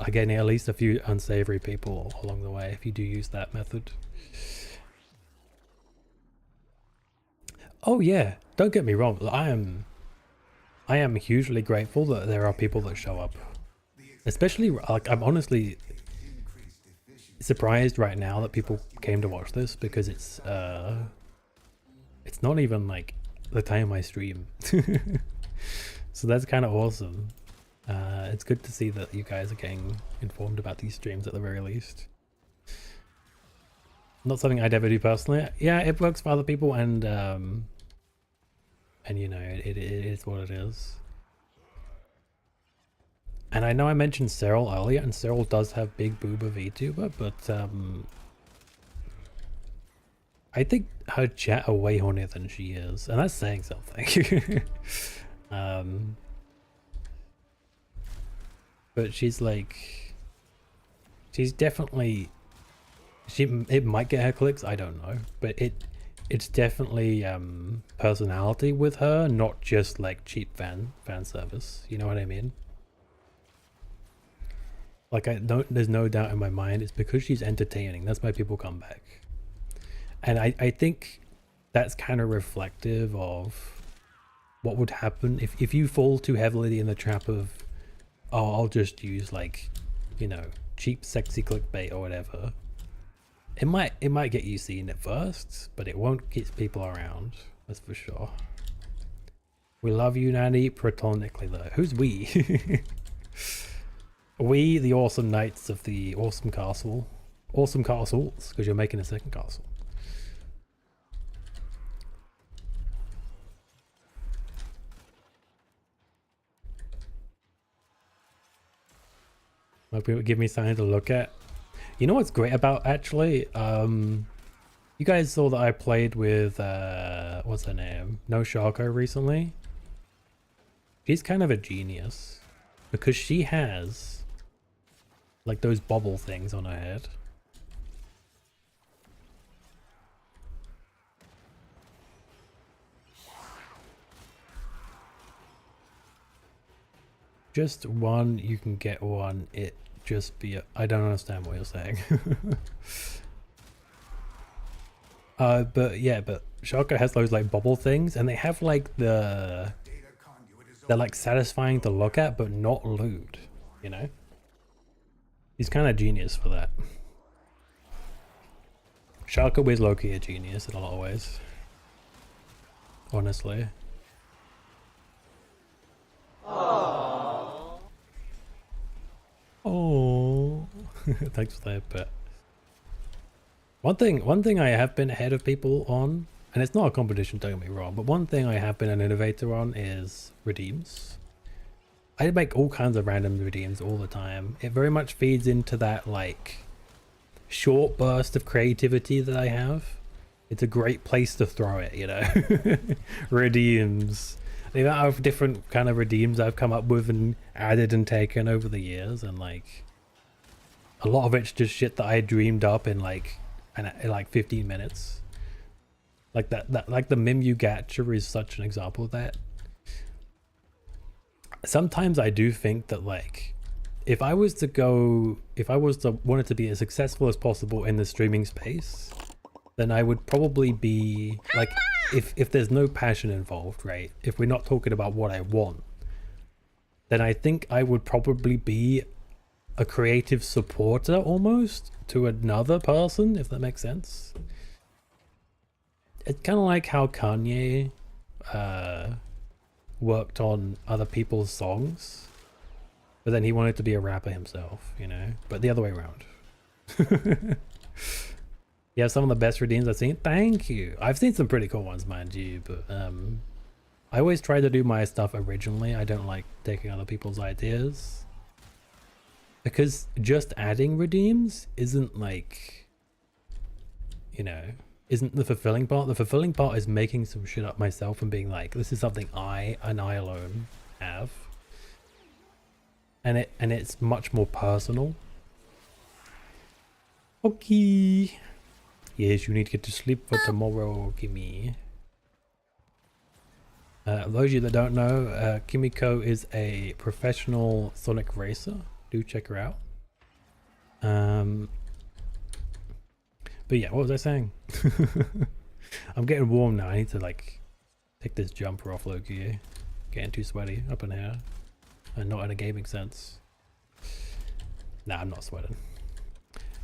getting at least a few unsavory people along the way if you do use that method. Oh yeah, don't get me wrong. I am hugely grateful that there are people that show up, especially like I'm honestly surprised right now that people came to watch this because it's not even like the time I stream. So that's kind of awesome. It's good to see that you guys are getting informed about these streams at the very least. Not something I'd ever do personally. Yeah, it works for other people, and you know, it is what it is. And I know I mentioned Cyril earlier, and Cyril does have big booba VTuber, but I think her chat are way hornier than she is, and that's saying something. But she's like, she's definitely, it might get her clicks, I don't know, but it's definitely personality with her, not just like cheap fan service. You know what I mean? Like there's no doubt in my mind it's because she's entertaining. That's why people come back. And I think that's kind of reflective of what would happen if you fall too heavily in the trap of, oh, I'll just use like, you know, cheap sexy clickbait or whatever. It might get you seen at first, but it won't get people around. That's for sure. We love you, Nani, platonically though. Who's we? We, the awesome knights of the awesome castle, awesome castles, because you're making a second castle. Might be able to give me something to look at. You know what's great about actually? You guys saw that I played with what's her name? No Sharko recently. She's kind of a genius because she has like those bubble things on her head. Just one, you can get one. It just be I don't understand what you're saying. But yeah, but Sharko has those like bubble things, and they have like they're like satisfying to look at, but not lewd, you know? He's kind of genius for that. Sharko is low-key a genius in a lot of ways. Honestly. Oh. Thanks for that, but one thing I have been ahead of people on, and it's not a competition, don't get me wrong, but one thing I have been an innovator on is redeems. I make all kinds of random redeems all the time. It very much feeds into that like short burst of creativity that I have. It's a great place to throw it, you know. Redeems. The amount of different kind of redeems I've come up with and added and taken over the years, and like a lot of it's just shit that I dreamed up in like 15 minutes. Like that like the Mimyu Gacha is such an example of that. Sometimes I do think that like if I was to want it to be as successful as possible in the streaming space, then I would probably be like, if there's no passion involved, right? If we're not talking about what I want, then I think I would probably be a creative supporter almost to another person, if that makes sense. It's kind of like how Kanye worked on other people's songs, but then he wanted to be a rapper himself, you know, but the other way around. Yeah, some of the best redeems I've seen. Thank you. I've seen some pretty cool ones, mind you, but I always try to do my stuff originally. I don't like taking other people's ideas, because just adding redeems isn't like, you know, isn't the fulfilling part. The fulfilling part is making some shit up myself and being like, this is something I alone have, and it's much more personal. Okay. Yes, you need to get to sleep for tomorrow, Kimmy. Those of you that don't know, Kimiko is a professional Sonic racer. Do check her out. But yeah, what was I saying? I'm getting warm now. I need to like take this jumper off low-key. Getting too sweaty up in here. And not in a gaming sense. Nah, I'm not sweating.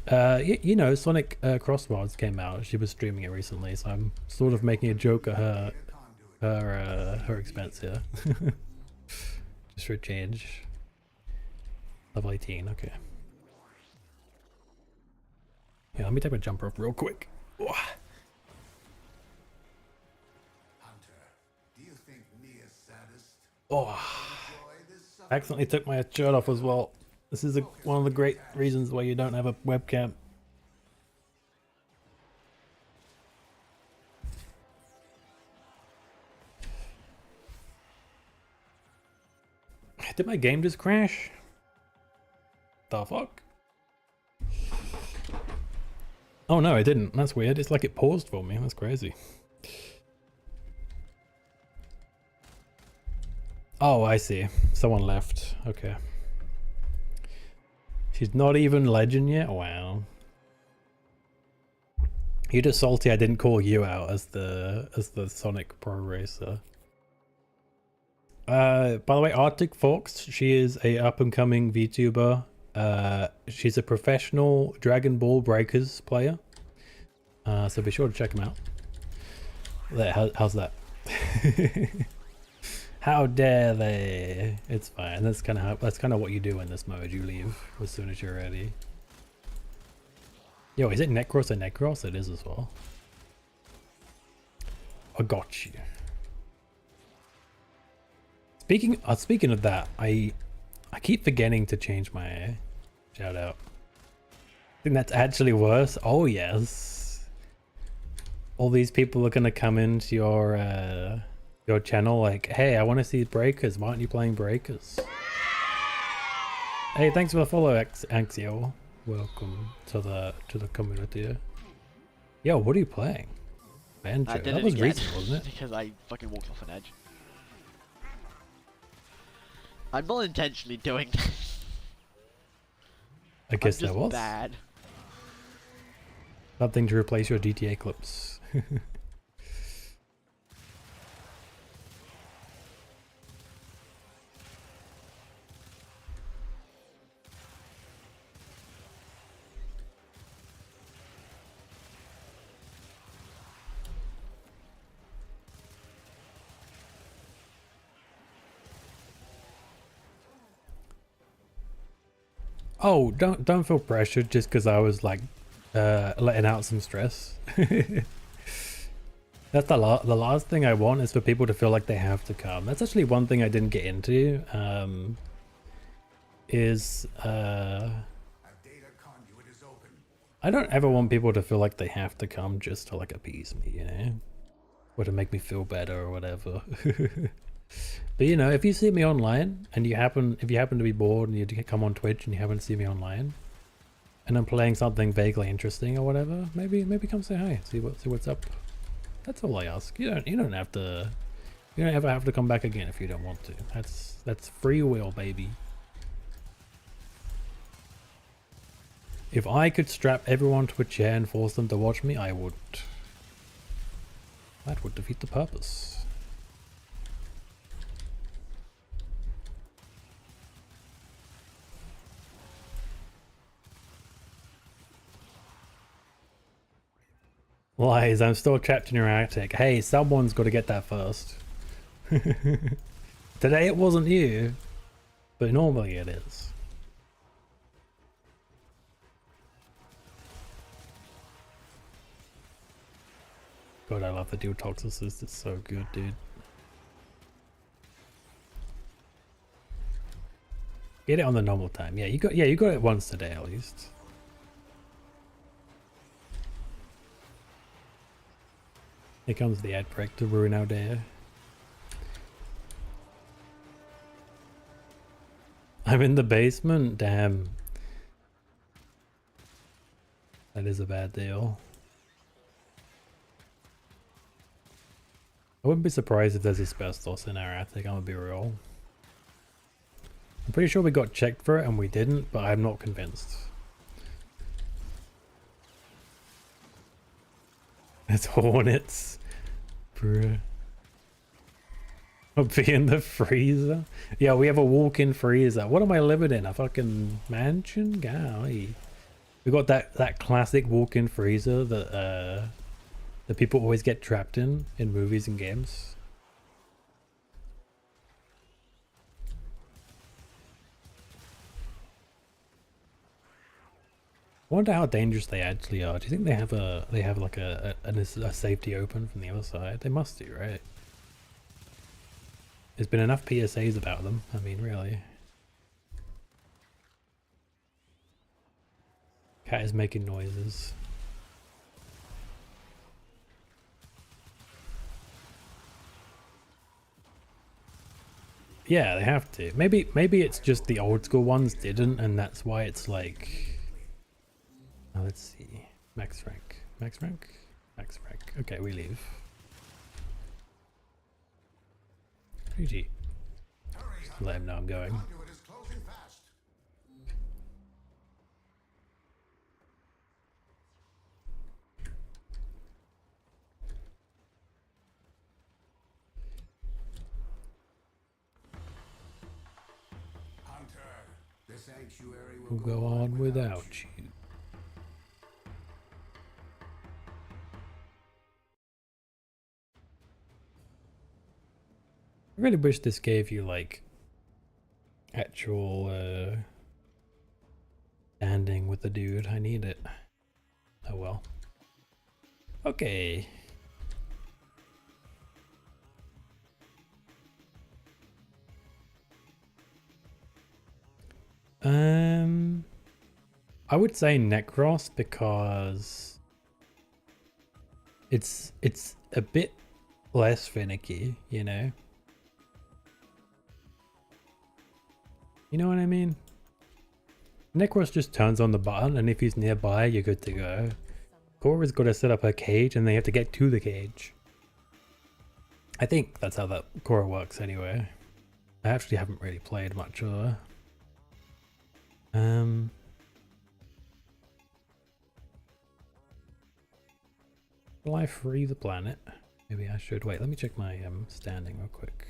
You know, Sonic Crosswords came out. She was streaming it recently, so I'm sort of making a joke at her expense here. Just for a change. Level 18, okay. Yeah, let me take my jumper off real quick. Hunter, do you think Mia's saddest? Oh, I accidentally took my shirt off as well. This is one of the great reasons why you don't have a webcam. Did my game just crash? The fuck? Oh no, it didn't. That's weird. It's like it paused for me. That's crazy. Oh, I see. Someone left. Okay. She's not even legend yet? Wow. You're just salty I didn't call you out as the Sonic Pro Racer. By the way, Arctic Fox, she is a up-and-coming VTuber. She's a professional Dragon Ball Breakers player. So be sure to check him out. There, how's that? How dare they? It's fine. That's kind of what you do in this mode. You leave as soon as you're ready. Yo, is it Necros and Necros? It is as well. I got you. Speaking of that, I keep forgetting to change my shout out. I think that's actually worse. Oh yes. All these people are gonna come into your channel like, hey, I want to see Breakers. Why aren't you playing Breakers? Hey, thanks for the follow, Axial. Welcome to the community. Yo, what are you playing? Banjo. I did That it was again, recent, wasn't it? because I fucking walked off an edge. I'm not intentionally doing this. I guess I'm just that was bad. something to replace your GTA clips. Oh, don't feel pressured just because I was like letting out some stress. That's the last thing I want is for people to feel like they have to come. That's actually one thing I didn't get into. Is A data conduit is open. I don't ever want people to feel like they have to come just to like appease me, you know, or to make me feel better or whatever. But you know, if you see me online and if you happen to be bored and you come on Twitch and you happen to see me online, and I'm playing something vaguely interesting or whatever, maybe come say hi, see what's up. That's all I ask. You don't have to. You don't ever have to come back again if you don't want to. That's free will, baby. If I could strap everyone to a chair and force them to watch me, I would. That would defeat the purpose. Lies, I'm still trapped in your attic. Hey, someone's got to get that first. Today it wasn't you, but normally it is. God, I love the dual toxicist. It's so good, dude. Get it on the normal time. Yeah, you got it once today at least. Here comes the ad break to ruin our day. I'm in the basement? Damn. That is a bad deal. I wouldn't be surprised if there's asbestos in our attic, I'm gonna be real. I'm pretty sure we got checked for it and we didn't, but I'm not convinced. It's hornets. Bruh. I'll be in the freezer. Yeah, we have a walk-in freezer. What am I living in? A fucking mansion? Golly. We got that classic walk-in freezer that that people always get trapped in movies and games. I wonder how dangerous they actually are. Do you think they have like a safety open from the other side? They must do, right? There's been enough PSAs about them. I mean, really. Cat is making noises. Yeah, they have to. Maybe it's just the old school ones didn't, and that's why it's like. Oh, let's see. Max rank. Max rank? Max rank. Okay, we leave. GG. Just let him know I'm going. Conduit is closing fast. Hunter, the sanctuary will We'll go on without you. I really wish this gave you like actual standing with the dude. I need it. Oh well. Okay. I would say Necros because it's a bit less finicky, you know? You know what I mean? Necros just turns on the button and if he's nearby, you're good to go. Cora's got to set up her cage and they have to get to the cage. I think that's how that Cora works anyway. I actually haven't really played much of her. Will I free the planet? Maybe I should. Wait, let me check my standing real quick.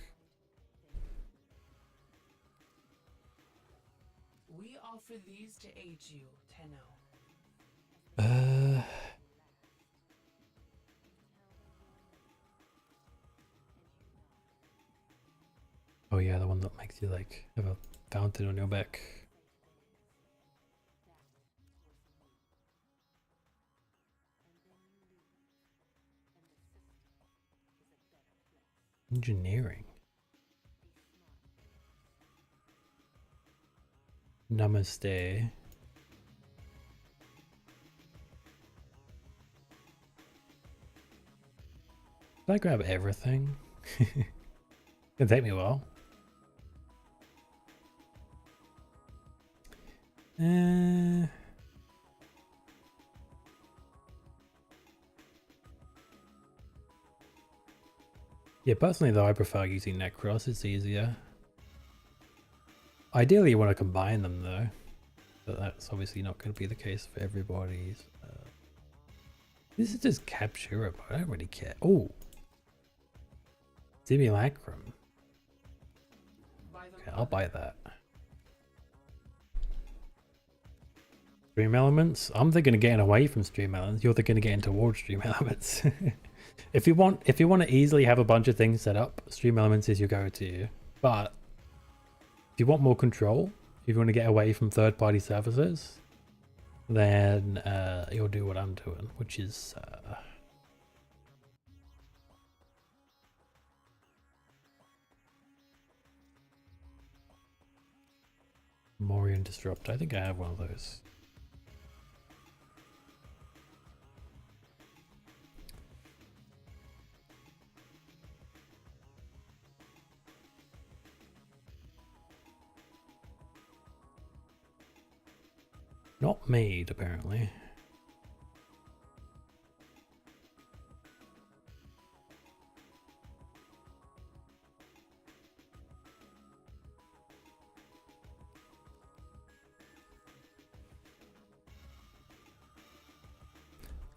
We offer these to aid you, Tenno. Oh yeah, the one that makes you like have a fountain on your back. Engineering. Namaste. Did I grab everything? It'll take me a while. Yeah, personally though, I prefer using Necros, it's easier. Ideally you want to combine them though, but that's obviously not going to be the case for everybody's. This is just capture, but I don't really care. Oh! Simulacrum. Okay, I'll buy that. Stream elements? I'm thinking of getting away from stream elements. You're thinking of getting towards stream elements. If you want to easily have a bunch of things set up, stream elements is your go-to. But if you want more control, if you want to get away from third-party services, then you'll do what I'm doing, which is Morian Disrupt. I think I have one of those. Not made, apparently.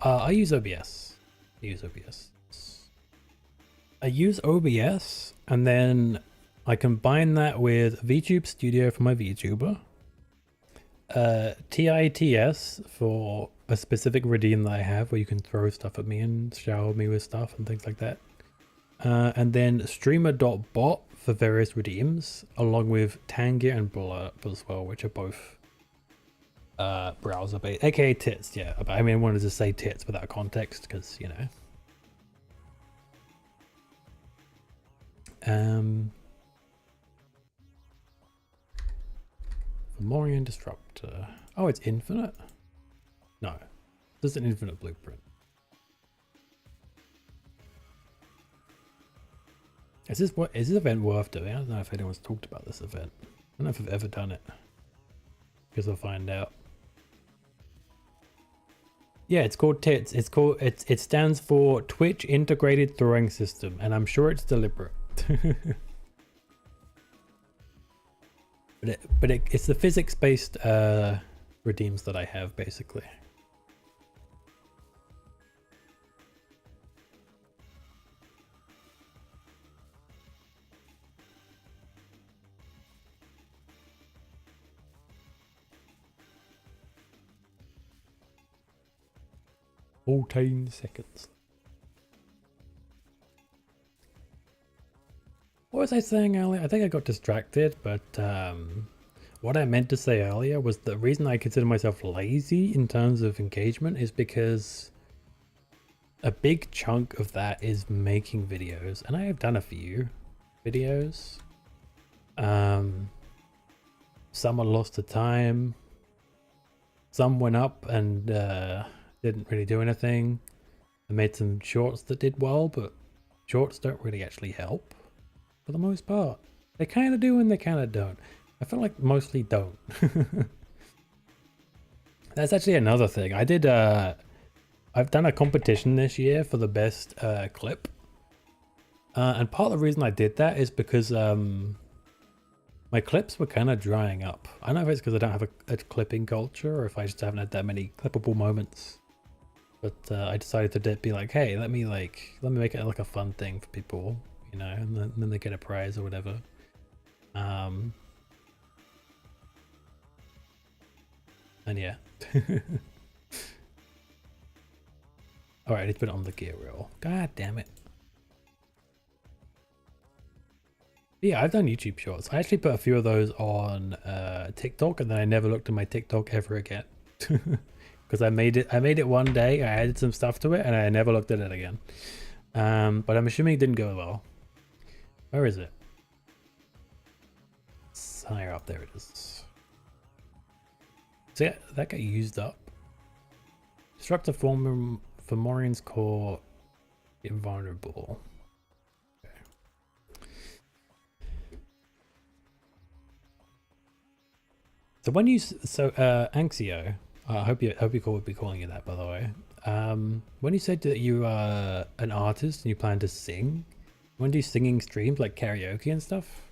I use OBS. I use OBS and then I combine that with VTube Studio for my VTuber. TITS for a specific redeem that I have where you can throw stuff at me and shower me with stuff and things like that. And then streamer.bot for various redeems, along with Tangier and Blurp as well, which are both browser based, aka tits. Yeah, but I mean, I wanted to say tits without context because, you know. Morian Disruptor. Oh, it's infinite? No. This is an infinite blueprint. Is this event worth doing? I don't know if anyone's talked about this event. I don't know if I've ever done it. Because I'll find out. Yeah, it's called TITS. It stands for Twitch Integrated Throwing System, and I'm sure it's deliberate. But it's the physics-based redeems that I have, basically. All 10 seconds. What was I saying earlier? I think I got distracted, but What I meant to say earlier was the reason I consider myself lazy in terms of engagement is because a big chunk of that is making videos, and I have done a few videos. Some are lost to time. Some went up and didn't really do anything. I made some shorts that did well, but shorts don't really actually help for the most part. They kind of do and they kind of don't. I feel like mostly don't. That's actually another thing. I did I've done a competition this year for the best clip. And part of the reason I did that is because my clips were kind of drying up. I don't know if it's because I don't have a clipping culture or if I just haven't had that many clippable moments. But I decided to be like, hey, let me make it like a fun thing for people, you know, and then they get a prize or whatever. And yeah. All right, I need to put it on the gear reel. God damn it. Yeah, I've done YouTube shorts. I actually put a few of those on TikTok, and then I never looked at my TikTok ever again. Because I made it one day, I added some stuff to it, and I never looked at it again. But I'm assuming it didn't go well. Where is it? It's higher up, there it is. So yeah, that got used up. Disrupt the Fomorian's core invulnerable. Okay. So when you Anxio, I hope you would be calling you that, by the way. When you said that you are an artist and you plan to sing, when do you singing streams like karaoke and stuff?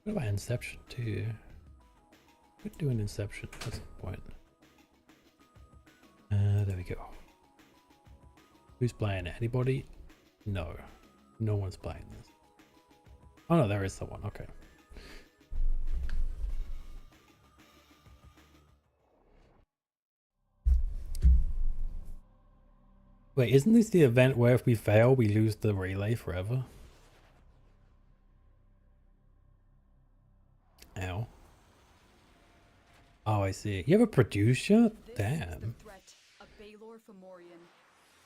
What about Inception too? Could do an Inception at some point. There we go. Who's playing it? Anybody? No. No one's playing this. Oh no, there is someone. Okay. Wait, isn't this the event where if we fail, we lose the relay forever? Ow. Oh, I see. You have a producer? Damn.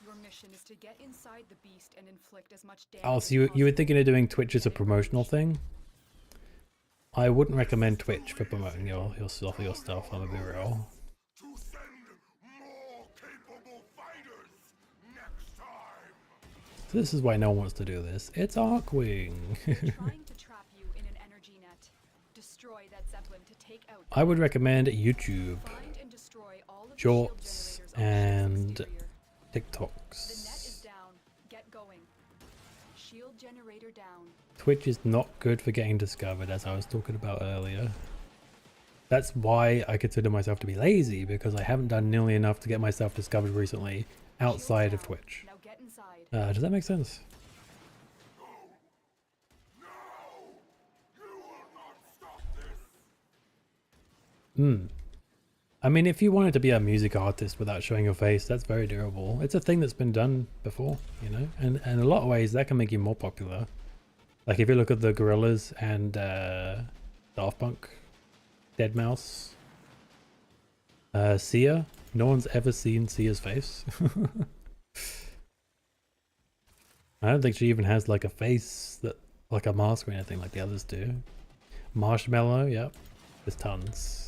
Your mission is to get inside the beast and inflict as much damage. Oh, so you were thinking of doing Twitch as a promotional thing? I wouldn't recommend Twitch for promoting your stuff. I'm gonna be real. To send more capable fighters next time. So this is why no one wants to do this. It's Arkwing. Trying to trap you in an energy net. Destroy that Zeppelin to take out. I would recommend YouTube, Find and destroy all of the shorts, shield generators on and the exterior. TikToks. The net is down. Get going. Shield generator down. Twitch is not good for getting discovered, as I was talking about earlier. That's why I consider myself to be lazy, because I haven't done nearly enough to get myself discovered recently outside of Twitch. Now get inside. Does that make sense? I mean, if you wanted to be a music artist without showing your face, that's very doable. It's a thing that's been done before, you know, and in a lot of ways that can make you more popular. Like if you look at the Gorillaz and Daft Punk, Deadmau5, Sia, no one's ever seen Sia's face. I don't think she even has like a face that, like a mask or anything like the others do. Marshmallow, yep, there's tons.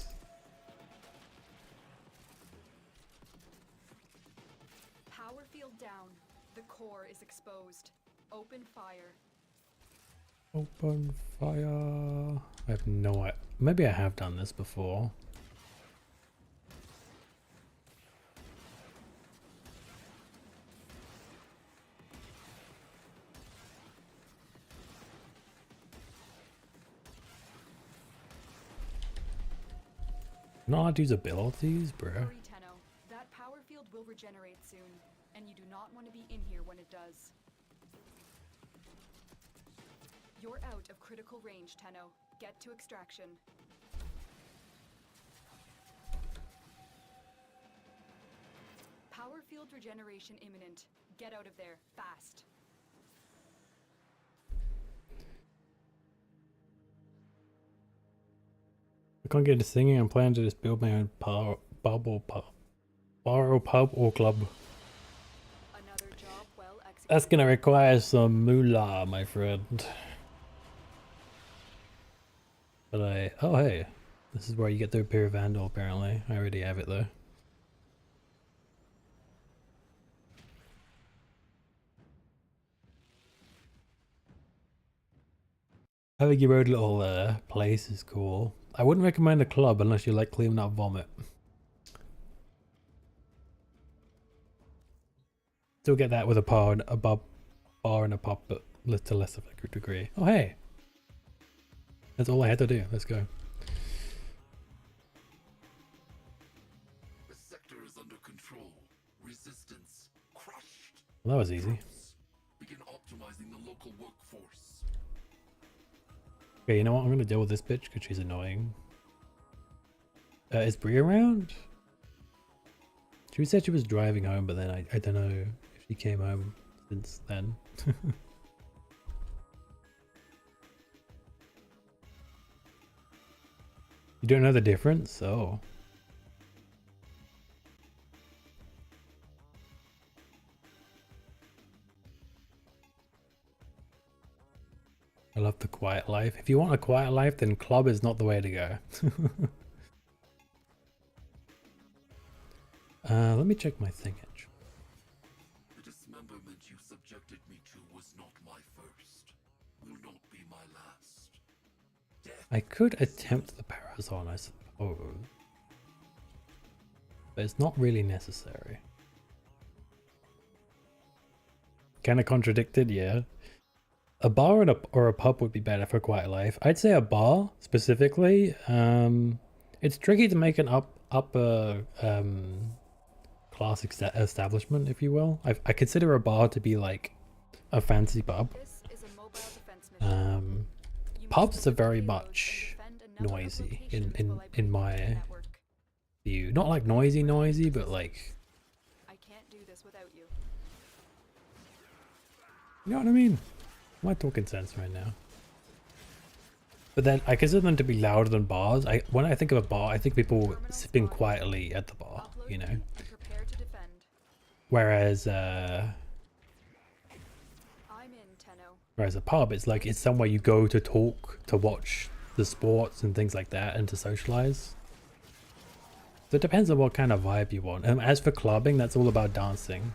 Power field down. The core is exposed. Open fire. Open fire. I have no idea. Maybe I have done this before. Not allowed to use abilities, bro. Hurry, Tenno. That power field will regenerate soon, and you do not want to be in here when it does. You're out of critical range, Tenno. Get to extraction. Power field regeneration imminent. Get out of there, fast. I can't get into singing. I'm planning to just build my own bar or pub or club. Another job well executed. That's gonna require some moolah, my friend. But oh hey, this is where you get the Pyro Vandal apparently. I already have it though. Having your own little place is cool. I wouldn't recommend a club unless you like cleaning up vomit. Still get that with a bar and a pub, but to less of a degree. Oh hey, that's all I had to do. Let's go. The sector is under control. Resistance crushed. Well, that was easy. Begin optimizing the local workforce. Okay, you know what? I'm gonna deal with this bitch because she's annoying. Is Bree around? She said she was driving home, but then I don't know if she came home since then. You don't know the difference? Oh. I love the quiet life. If you want a quiet life, then club is not the way to go. Let me check my thingage. The dismemberment you subjected me to was not my first. Will not be my last. Death. I could attempt the Parazon, I suppose. But it's not really necessary. Kind of contradicted, yeah. A bar or a pub would be better for quiet life. I'd say a bar specifically. It's tricky to make an upper class establishment, if you will. I consider a bar to be like a fancy pub. This is a mobile defense mission. You must Pubs are very defend much another noisy location in while I bring my the network. view. Not like noisy, but like, I can't do this without you. you know what I mean? Am I talking sense right now? But then I consider them to be louder than bars. When I think of a bar, I think people sipping quietly at the bar, you know. And prepare to defend. Whereas I'm in, Tenno. whereas a pub, it's like it's somewhere you go to talk, to watch the sports and things like that, and to socialize. So it depends on what kind of vibe you want. And as for clubbing, that's all about dancing,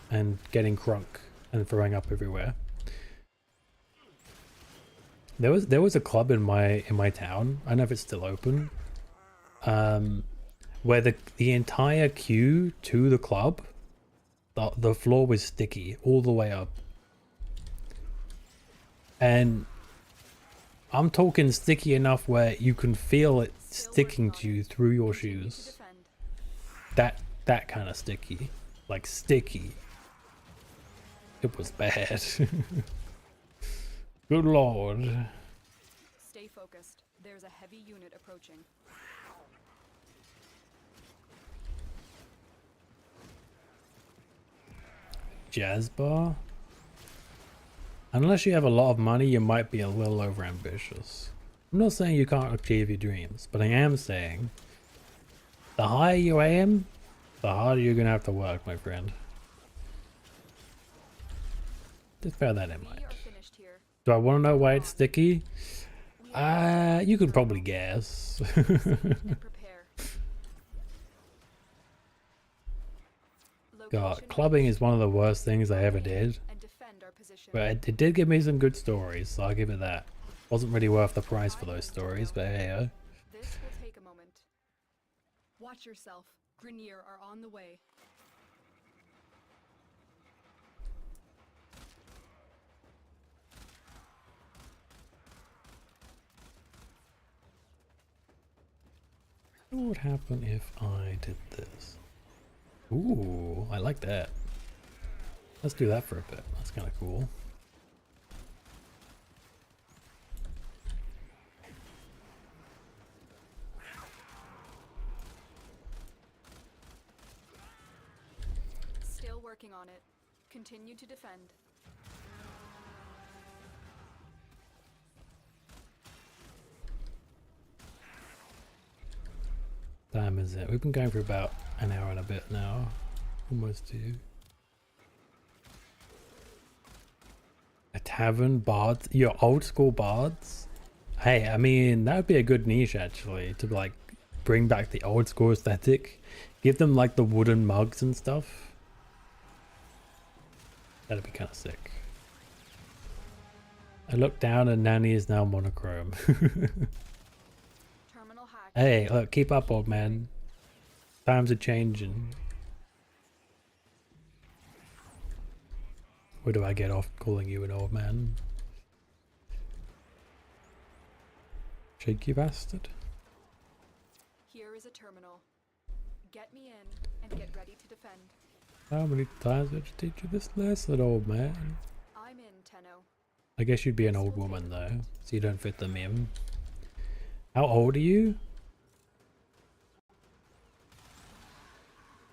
and getting crunk and throwing up everywhere. There was a club in my town. I don't know if it's still open. Where the entire queue to the club, the floor was sticky all the way up. And I'm talking sticky enough where you can feel it sticking to you through your shoes. That kind of sticky. Like sticky. It was bad. Good lord. Stay focused. There's a heavy unit approaching. Jazz bar? Unless you have a lot of money, you might be a little over ambitious. I'm not saying you can't achieve your dreams, but I am saying the higher you aim, the harder you're gonna have to work, my friend. Just bear that in We mind. are finished here. Do I want to know why it's sticky? You can probably guess. And prepare. God, Location clubbing is one of the worst things I ever did. and defend our position. But it did give me some good stories, so I'll give it that. Wasn't really worth the price for those stories, but hey, This will take a moment. Watch yourself. Grenier are on the way. what would happen if I did this? Ooh, I like that. Let's do that for a bit. That's kind of cool. Still working on it. Continue to defend. time is it? We've been going for about an hour and a bit now. Almost 2. A tavern, bards, your old school bards? Hey, I mean, that would be a good niche actually, to like bring back the old school aesthetic. Give them like the wooden mugs and stuff. That'd be kind of sick. I look down and Nani is now monochrome. Terminal hack. Hey, look, keep up, old man. Times are changing. Where do I get off calling you an old man? Cheeky bastard. Here is a terminal. Get me in and get ready to defend. How many times did you teach you this lesson, old man? I'm in, Tenno. I guess you'd be an old woman though, so you don't fit the meme. How old are you?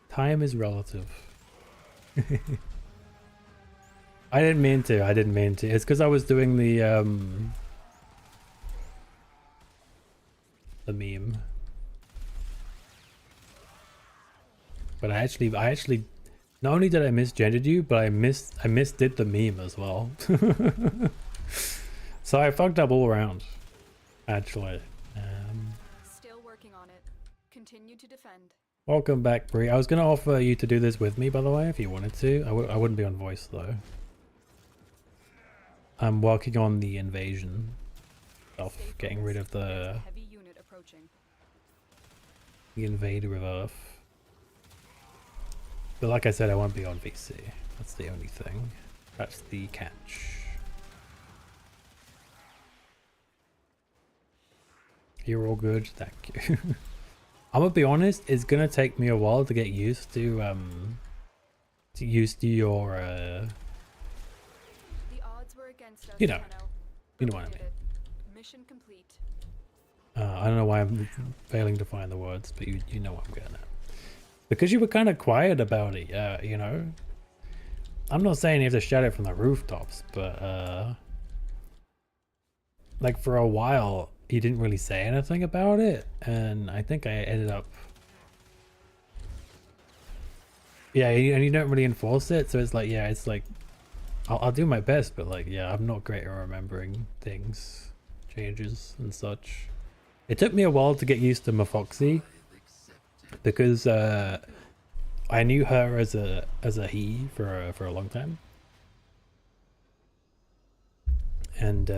Time is relative. I didn't mean to. It's because I was doing the meme. But I actually not only did I misgendered you, but I misdid the meme as well. So I fucked up all around, actually. Still working on it. Continue to defend. Welcome back, Bree. I was gonna offer you to do this with me, by the way, if you wanted to. I wouldn't be on voice though. I'm working on the invasion stuff, Stay getting rid focused. of There's the a heavy unit approaching. invader of Earth. But like I said, I won't be on VC. That's the only thing. That's the catch. You're all good, thank you. I'm gonna be honest, it's gonna take me a while to get used to your The odds were against us, You know. Tenno, You but know what I we mean. did it. Mission complete. I don't know why I'm failing to find the words, but you know what I'm getting at. Because you were kind of quiet about it, you know? I'm not saying you have to shout it from the rooftops, but like for a while, you didn't really say anything about it, and I think I ended up... Yeah, and you don't really enforce it, so it's like, yeah, it's like... I'll do my best, but like, yeah, I'm not great at remembering things, changes and such. It took me a while to get used to Mafoxy, because I knew her as a he for a long time, and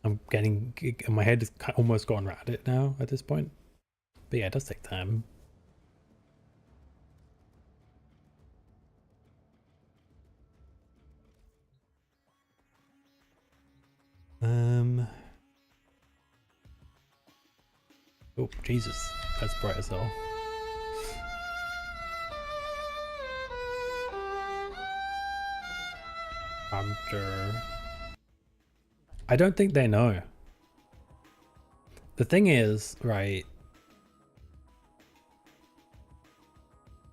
I'm getting, my head is almost gone around it now at this point. But yeah, it does take time. Oh Jesus, that's bright as hell. Hunter. I don't think they know. The thing is, right?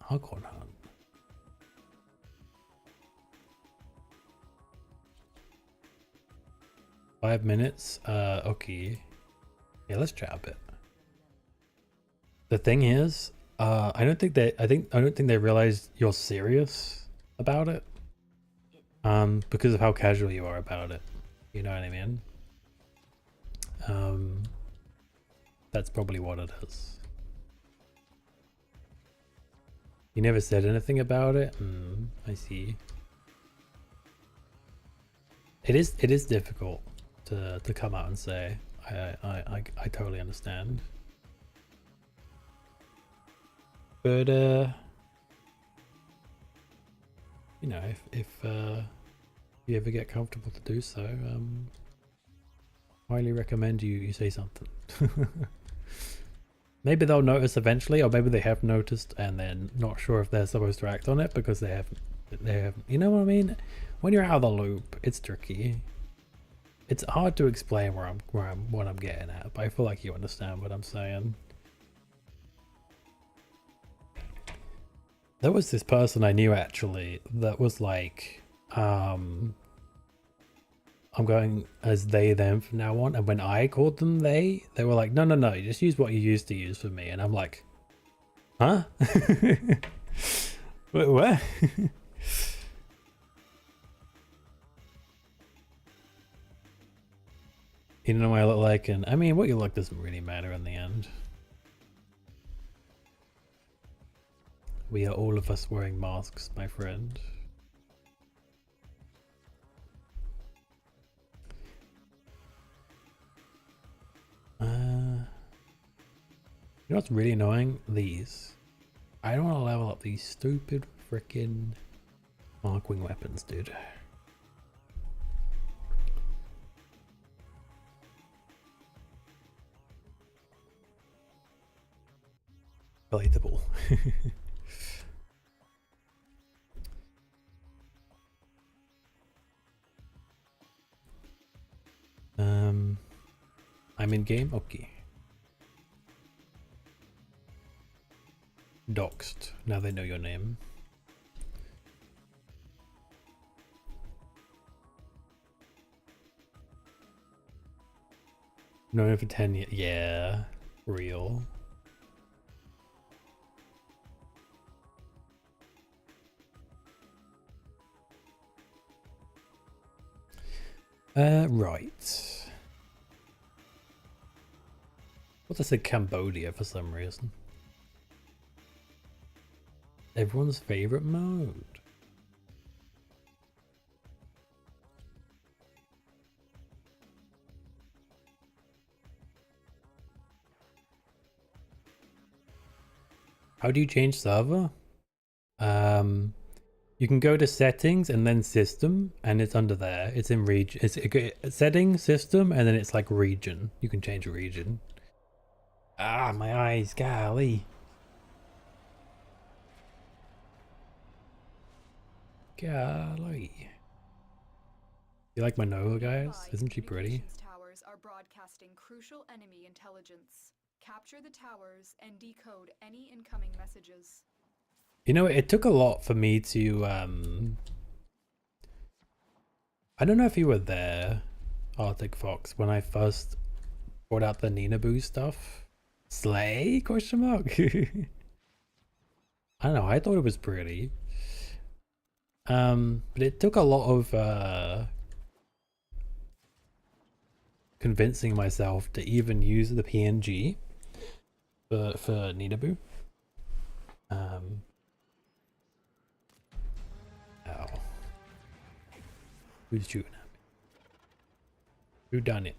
Hunt. 5 minutes? Okay. Yeah, let's chat a bit. The thing is, I don't think they realize you're serious about it. Because of how casual you are about it. You know what I mean? That's probably what it is. You never said anything about it? I see. It is difficult to come out and say. I totally understand. But you know, if you ever get comfortable to do so, highly recommend you say something. Maybe they'll notice eventually, or maybe they have noticed and they're not sure if they're supposed to act on it because they have, you know what I mean? When you're out of the loop, it's tricky. It's hard to explain what I'm getting at, but I feel like you understand what I'm saying. There was this person I knew actually that was like, I'm going as they them from now on. And when I called them they were like, no, no, no, you just use what you used to use for me. And I'm like, huh? Wait, what? You know what I look like, and I mean, what you look doesn't really matter in the end. We are all of us wearing masks, my friend. You know what's really annoying? These. I don't want to level up these stupid freaking Markwing weapons, dude. Relatable. I'm in game? Okay. Doxed. Now they know your name. Known for 10 years. Yeah. Real. Right. What I said Cambodia for some reason. Everyone's favorite mode. How do you change server? You can go to settings and then system, and it's under there. It's in region. It's settings, system, and then it's like region. You can change a region. Ah, my eyes, golly. Golly. You like my Nova, guys? Isn't she pretty? Towers are broadcasting crucial enemy intelligence. Capture the towers and decode any incoming messages. You know, it took a lot for me to, I don't know if you were there, Arctic Fox, when I first brought out the NaniBuu stuff. Slay? Question mark? I don't know, I thought it was pretty. But it took a lot of, convincing myself to even use the PNG for NaniBuu. Ow. Who's shooting at me? Who done it?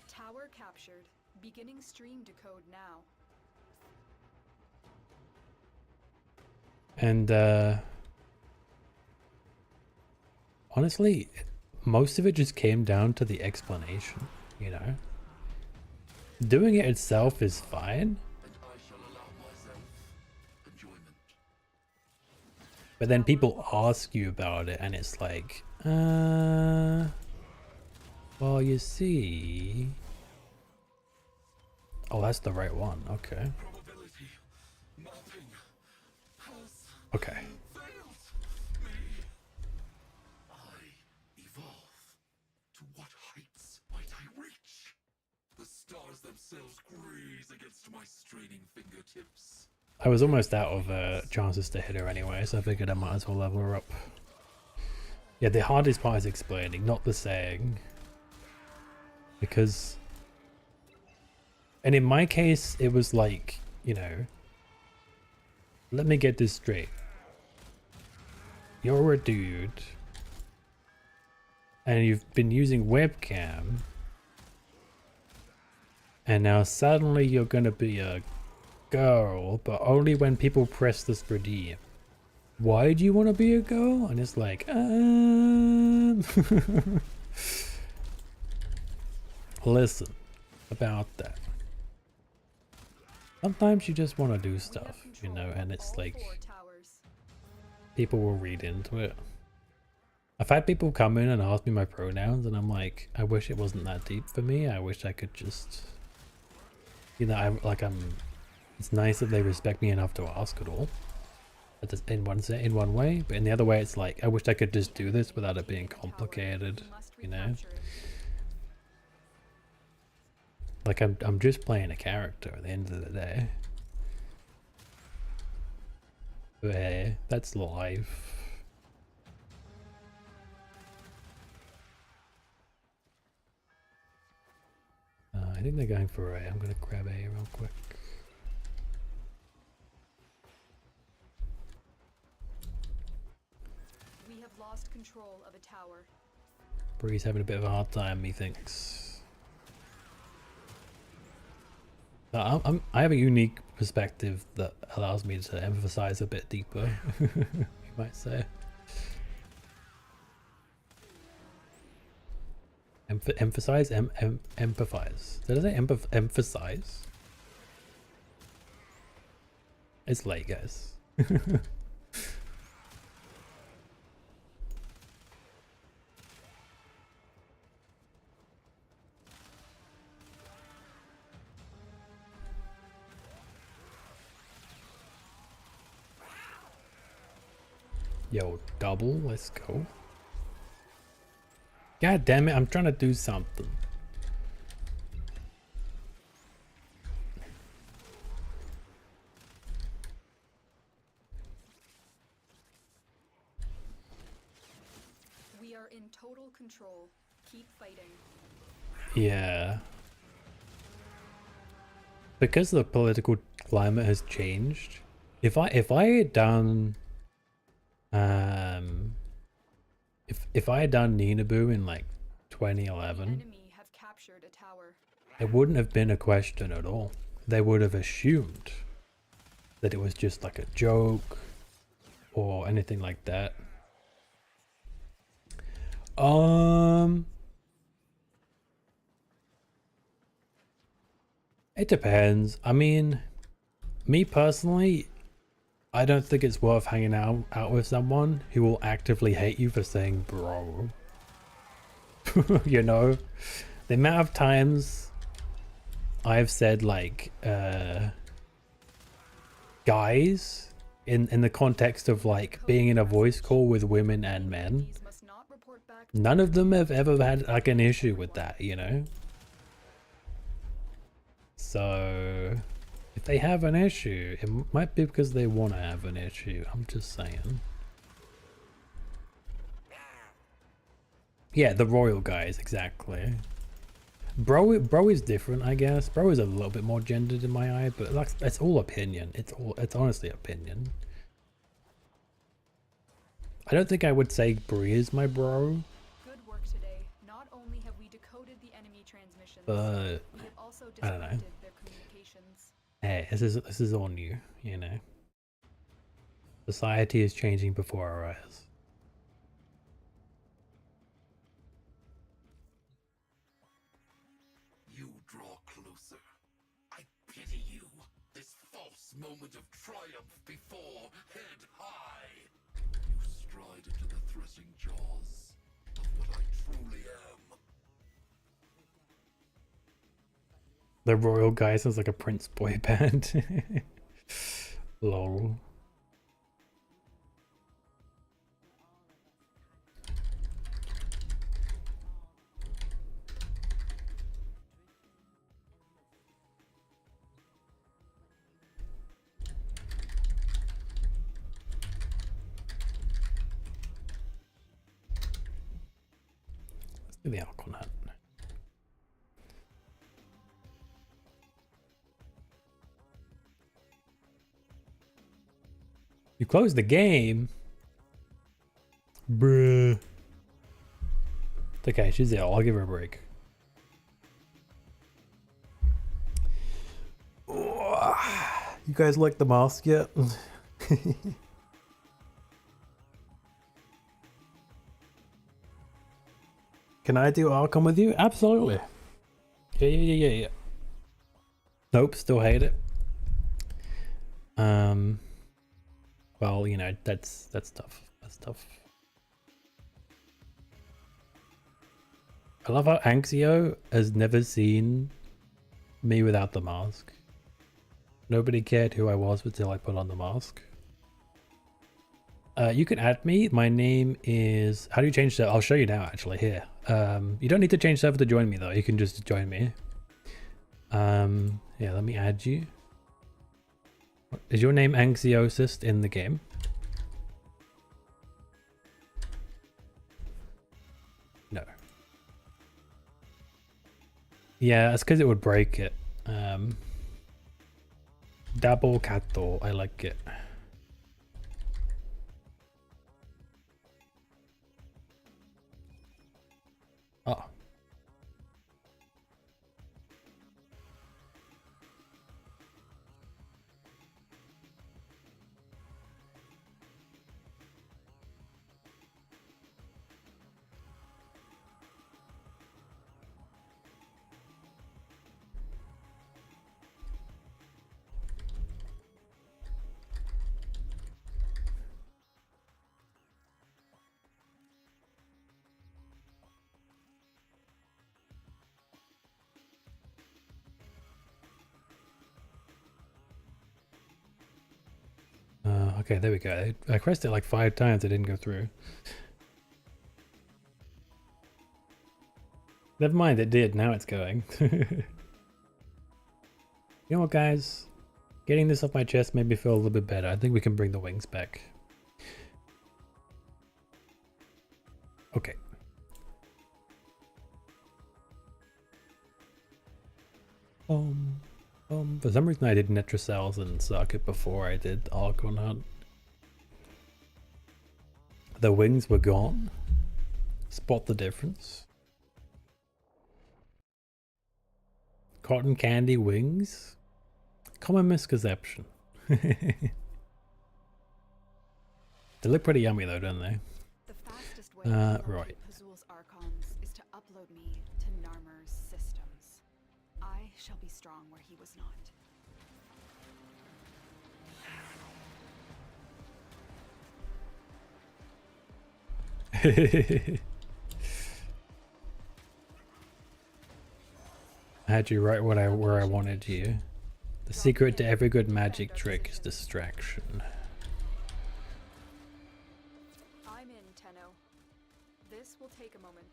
Tower captured. Beginning stream decode now. And honestly, most of it just came down to the explanation, you know? Doing it itself is fine. But then people ask you about it and it's like, well, you see. Oh, that's the right one. Okay. Okay. I evolve. To what heights might I reach? The stars themselves graze against my straining fingertips. I was almost out of chances to hit her anyway, so I figured I might as well level her up. Yeah, the hardest part is explaining, not the saying. Because... And in my case, it was like, you know... Let me get this straight. You're a dude. And you've been using webcam. And now suddenly you're gonna be a girl, but only when people press this redeem. Why do you want to be a girl? And it's like, listen about that. Sometimes you just want to do stuff, you know, and it's like people will read into it. I've had people come in and ask me my pronouns and I'm like, I wish it wasn't that deep for me. I wish I could just, you know, it's nice that they respect me enough to ask at all. But in one way, but in the other way, it's like I wish I could just do this without it being complicated. you know? Recapture it. Like I'm just playing a character at the end of the day. But hey, that's life. I think they're going for A. I'm gonna grab A real quick. We have lost control of a tower. Bree's having a bit of a hard time, methinks. I have a unique perspective that allows me to emphasize a bit deeper, you might say. Emphasize? Empathize. Did I say emphasize? It's late, guys. Yo, double, let's go. God damn it, I'm trying to do something. We are in total control. Keep fighting. Yeah. Because the political climate has changed, if I had done if I had done NaniBuu in like 2011, Enemy have captured a tower. it wouldn't have been a question at all. They would have assumed that it was just like a joke or anything like that. It depends. I mean, me personally, I don't think it's worth hanging out with someone who will actively hate you for saying bro. You know? The amount of times I've said like guys in the context of like being in a voice call with women and men, These must not report back. none of them have ever had like an issue with that, you know? So if they have an issue, it might be because they want to have an issue. I'm just saying. Yeah, the royal guys, exactly. Bro is different, I guess. Bro is a little bit more gendered in my eye, but like, it's all opinion. It's honestly opinion. I don't think I would say Bree is my bro, Good work today. Not only have we decoded the enemy transmissions, but we have also I don't know. disrupted their communications. hey, this is all new, you know. Society is changing before our eyes. You draw closer. I pity you. This false moment of triumph before head high. You stride into the threshing jaws of what I truly am. The royal guy sounds like a Prince boy band. Lol. Let's do the alcohol nut. You closed the game? Bruh. It's okay, she's ill. I'll give her a break. You guys like the mask yet? Can I do Arkham with you? Absolutely. Yeah. Nope, still hate it. Well, you know, that's tough. That's tough. I love how Anxio has never seen me without the mask. Nobody cared who I was until I put on the mask. You can add me. My name is... How do you change that? I'll show you now, actually, here. You don't need to change server to join me, though. You can just join me. Yeah, let me add you. Is your name Anxiosis in the game? No. Yeah, that's because it would break it. Double Kato, I like it. Oh. Okay, there we go. I pressed it like 5 times, it didn't go through. Never mind, it did. Now it's going. You know what, guys? Getting this off my chest made me feel a little bit better. I think we can bring the wings back. Okay. For some reason I did Netracells and Circuit before I did Argonaut. The wings were gone. Spot the difference. Cotton candy wings? Common misconception. They look pretty yummy though, don't they? The fastest way to right. Pazul's Archons is to upload me to Narmer's systems. I shall be strong where he was not. I had you right where I wanted you. The secret to every good magic trick is distraction. I'm in, Tenno. This will take a moment.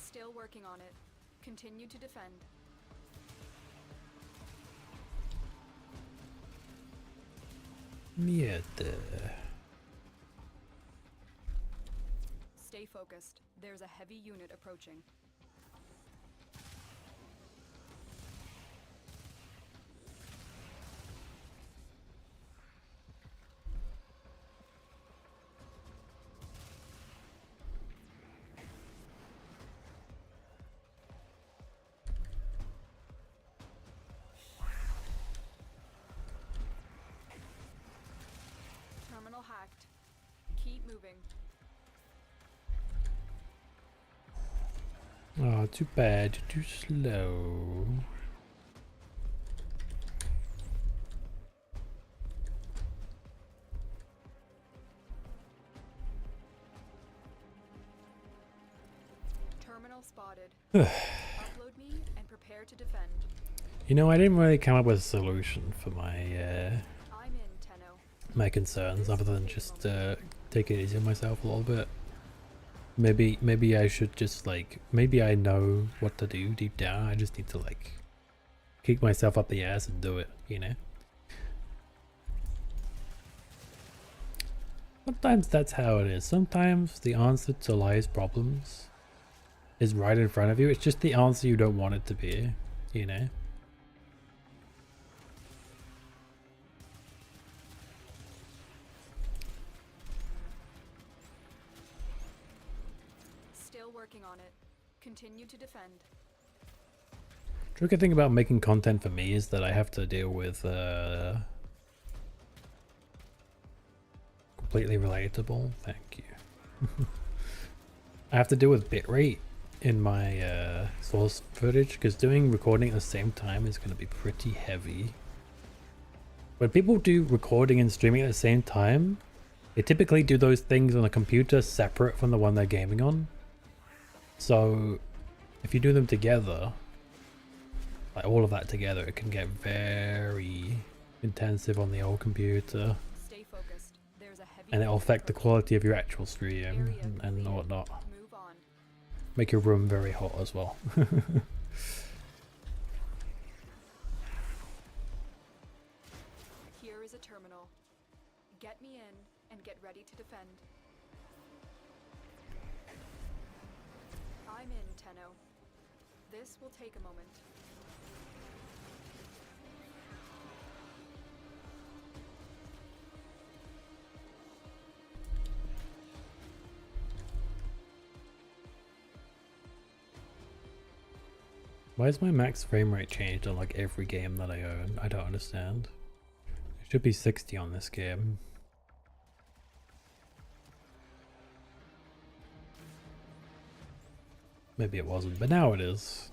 Still working on it. Continue to defend. Miete. Stay focused. There's a heavy unit approaching. Terminal hacked. Keep moving. Oh, too bad. You're too slow. Terminal spotted. Upload me and prepare to defend. You know, I didn't really come up with a solution for my I'm in, Tenno. my concerns other than just take it easy on myself a little bit. Maybe I should just like, maybe I know what to do deep down. I just need to like kick myself up the ass and do it, you know? Sometimes that's how it is. Sometimes the answer to life's problems is right in front of you. It's just the answer you don't want it to be, you know? Still working on it. Continue to defend. tricky thing about making content for me is that I have to deal with completely relatable. Thank you. I have to deal with bitrate in my source footage because doing recording at the same time is going to be pretty heavy. When people do recording and streaming at the same time, they typically do those things on a computer separate from the one they're gaming on. So if you do them together, like all of that together, it can get very intensive on the old computer. Stay focused. There's a heavy And it'll affect the quality of your actual stream and whatnot. Move on. Make your room very hot as well. Here is a terminal. Get me in and get ready to defend. I'm in, Tenno. This will take a moment. Why is my max frame rate changed on like every game that I own? I don't understand. It should be 60 on this game. Maybe it wasn't, but now it is.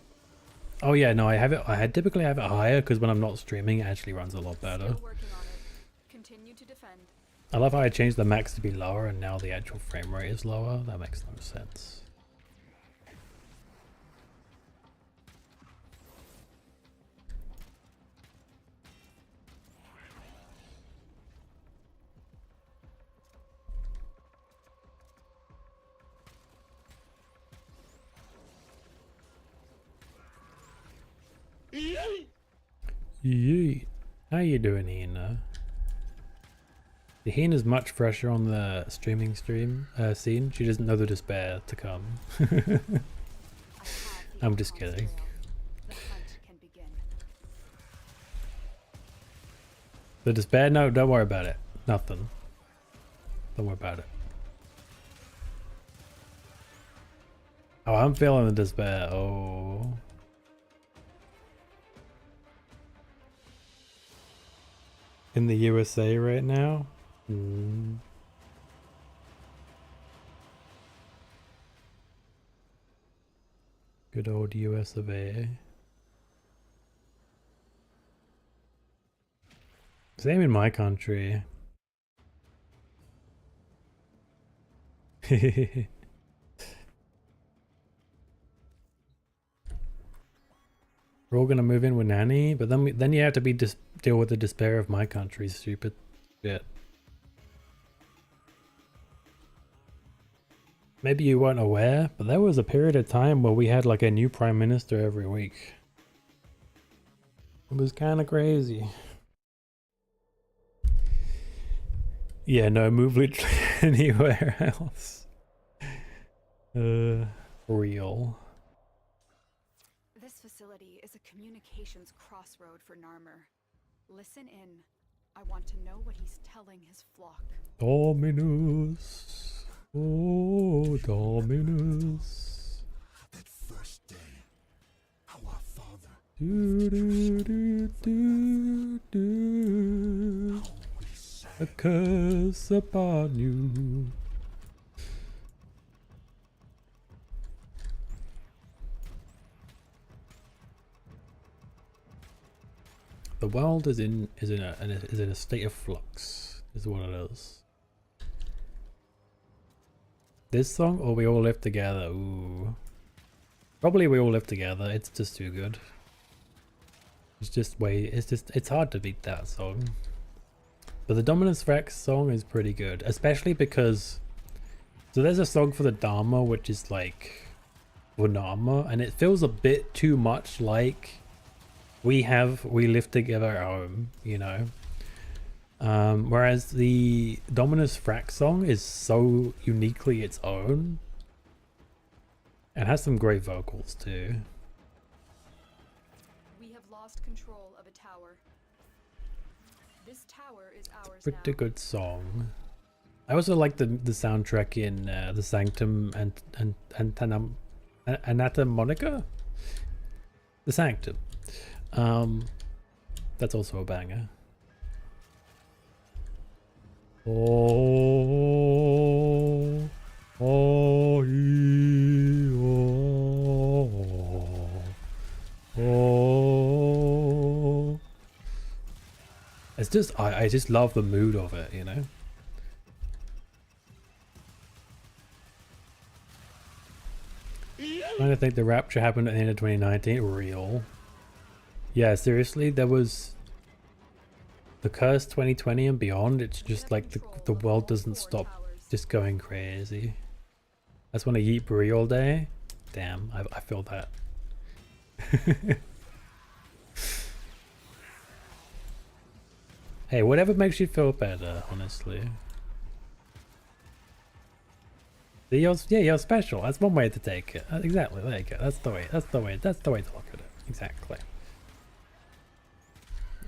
Oh yeah, no, I typically have it higher because when I'm not streaming it actually runs a lot better. Still working on it. Continue to defend. I love how I changed the max to be lower and now the actual frame rate is lower. That makes no sense. Yeet. How you doing, Hina? The Hina's much fresher on the streaming scene. She doesn't know the despair to come. I'm just kidding. The hunt can begin. The despair? No, don't worry about it. Nothing. Don't worry about it. Oh, I'm feeling the despair. Oh. In the USA right now? Good old US of A. Same in my country. We're all gonna move in with Nani, but then you have to deal with the despair of my country, stupid shit. Maybe you weren't aware, but there was a period of time where we had like a new prime minister every week. It was kind of crazy. Yeah, no, move literally anywhere else. Real. This facility is a communications crossroad for Narmer. Listen in. I want to know what he's telling his flock. Dominus. Oh, Dominus. That first day, how our father Do, do, do, do, do. always sang. A curse upon you. The world is in a state of flux, is what it is. This song or We All Live Together? Ooh. Probably We All Live Together. It's just too good. It's hard to beat that song. But the Dominus Rex song is pretty good, especially because so there's a song for the Dharma which is like Vunama, and it feels a bit too much like We Live Together at Home, you know. Whereas the Dominus Frax song is so uniquely its own. It has some great vocals too. We have lost control of a tower. This tower is ours Pretty now. good song. I also like the soundtrack in the Sanctum and Anatomonica? The Sanctum. That's also a banger. Oh, oh, oh. It's just I just love the mood of it, you know. I don't think the rapture happened at the end of 2019. Real. Yeah, seriously, there was the curse 2020 and beyond. It's just like the world doesn't stop just going crazy. I just want to eat brie all day. Damn, I feel that. Hey, whatever makes you feel better, honestly. Yeah, you're special. That's one way to take it. Exactly. There you go. That's the way to look at it. Exactly.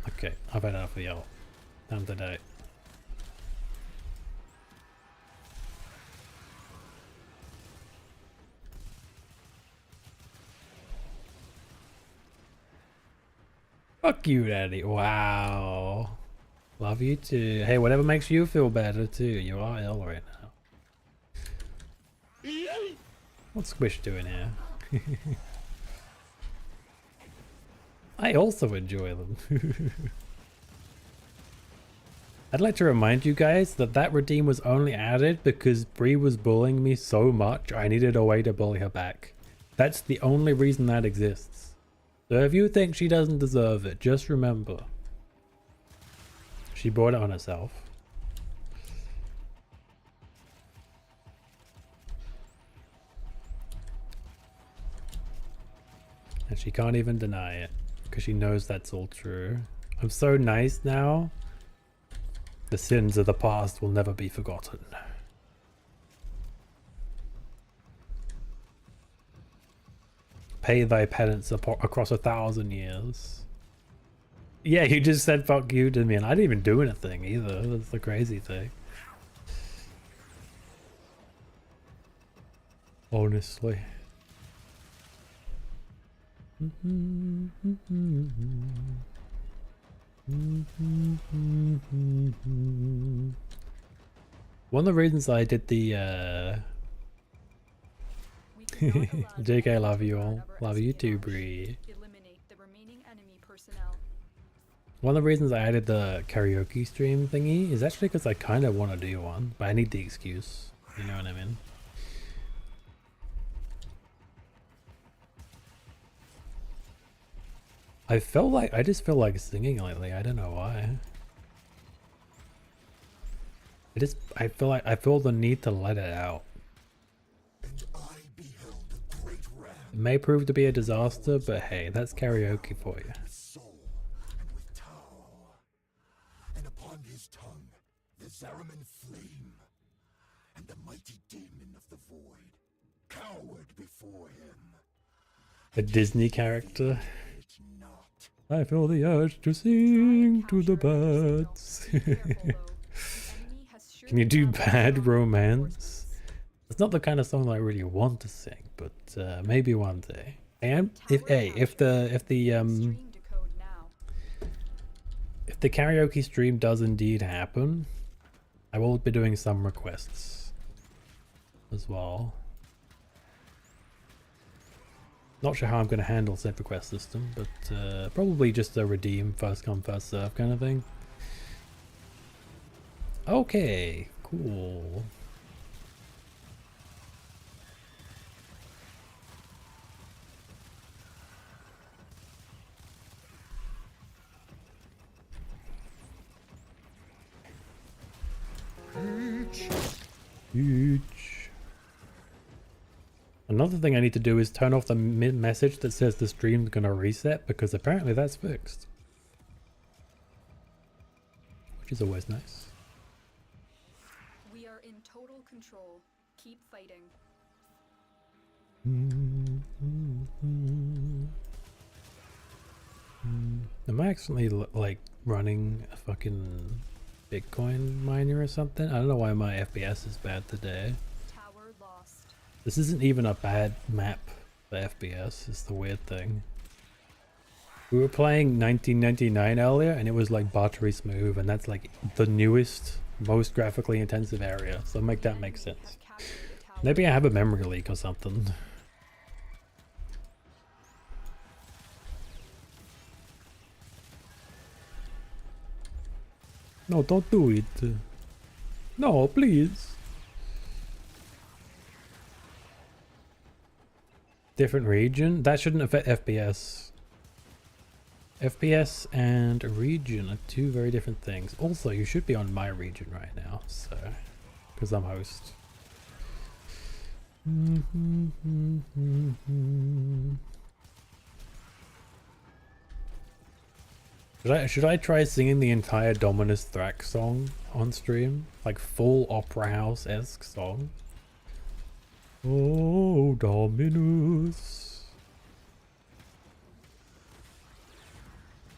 Okay, I've had enough of y'all. Time to die. Fuck you, Daddy. Wow. Love you too. Hey, whatever makes you feel better too. You are ill right now. What's Squish doing here? I also enjoy them. I'd like to remind you guys that that redeem was only added because Bree was bullying me so much I needed a way to bully her back. That's the only reason that exists. So if you think she doesn't deserve it, just remember. She brought it on herself. And she can't even deny it, because she knows that's all true. I'm so nice now. The sins of the past will never be forgotten. Pay thy penance across 1,000 years. Yeah, you just said fuck you to me, and I didn't even do anything either. That's the crazy thing. Honestly. One of the reasons I did the JK, I love you all. Love you too, Bree. One of the reasons I added the karaoke stream thingy is actually because I kind of want to do one, but I need the excuse. You know what I mean? I just feel like singing lately. I don't know why. I feel the need to let it out. It may prove to be a disaster, but hey, that's karaoke for you. And upon his tongue, the Zariman flame, and the mighty demon of the void cowered before him. A Disney character. I feel the urge to sing to the birds. Can you do Bad Romance? It's not the kind of song that I really want to sing, but maybe one day. And if the karaoke stream does indeed happen, I will be doing some requests as well. Not sure how I'm going to handle said request system, but probably just a redeem, first come, first serve kind of thing. Okay, cool. Huge. Another thing I need to do is turn off the message that says the stream's gonna reset, because apparently that's fixed. Which is always nice. We are in total control. Keep fighting. Am I actually like running a fucking Bitcoin miner or something? I don't know why my FPS is bad today. Tower lost. This isn't even a bad map for FPS, it's the weird thing. We were playing 1999 earlier, and it was like buttery smooth, and that's like the newest, most graphically intensive area. So make that make sense. Maybe I have a memory leak or something. No, don't do it. No, please. Different region? That shouldn't affect FPS. FPS and region are two very different things. Also, you should be on my region right now, so because I'm host. Should I try singing the entire Dominus Thrax song on stream? Like full opera house-esque song? Oh, Dominus.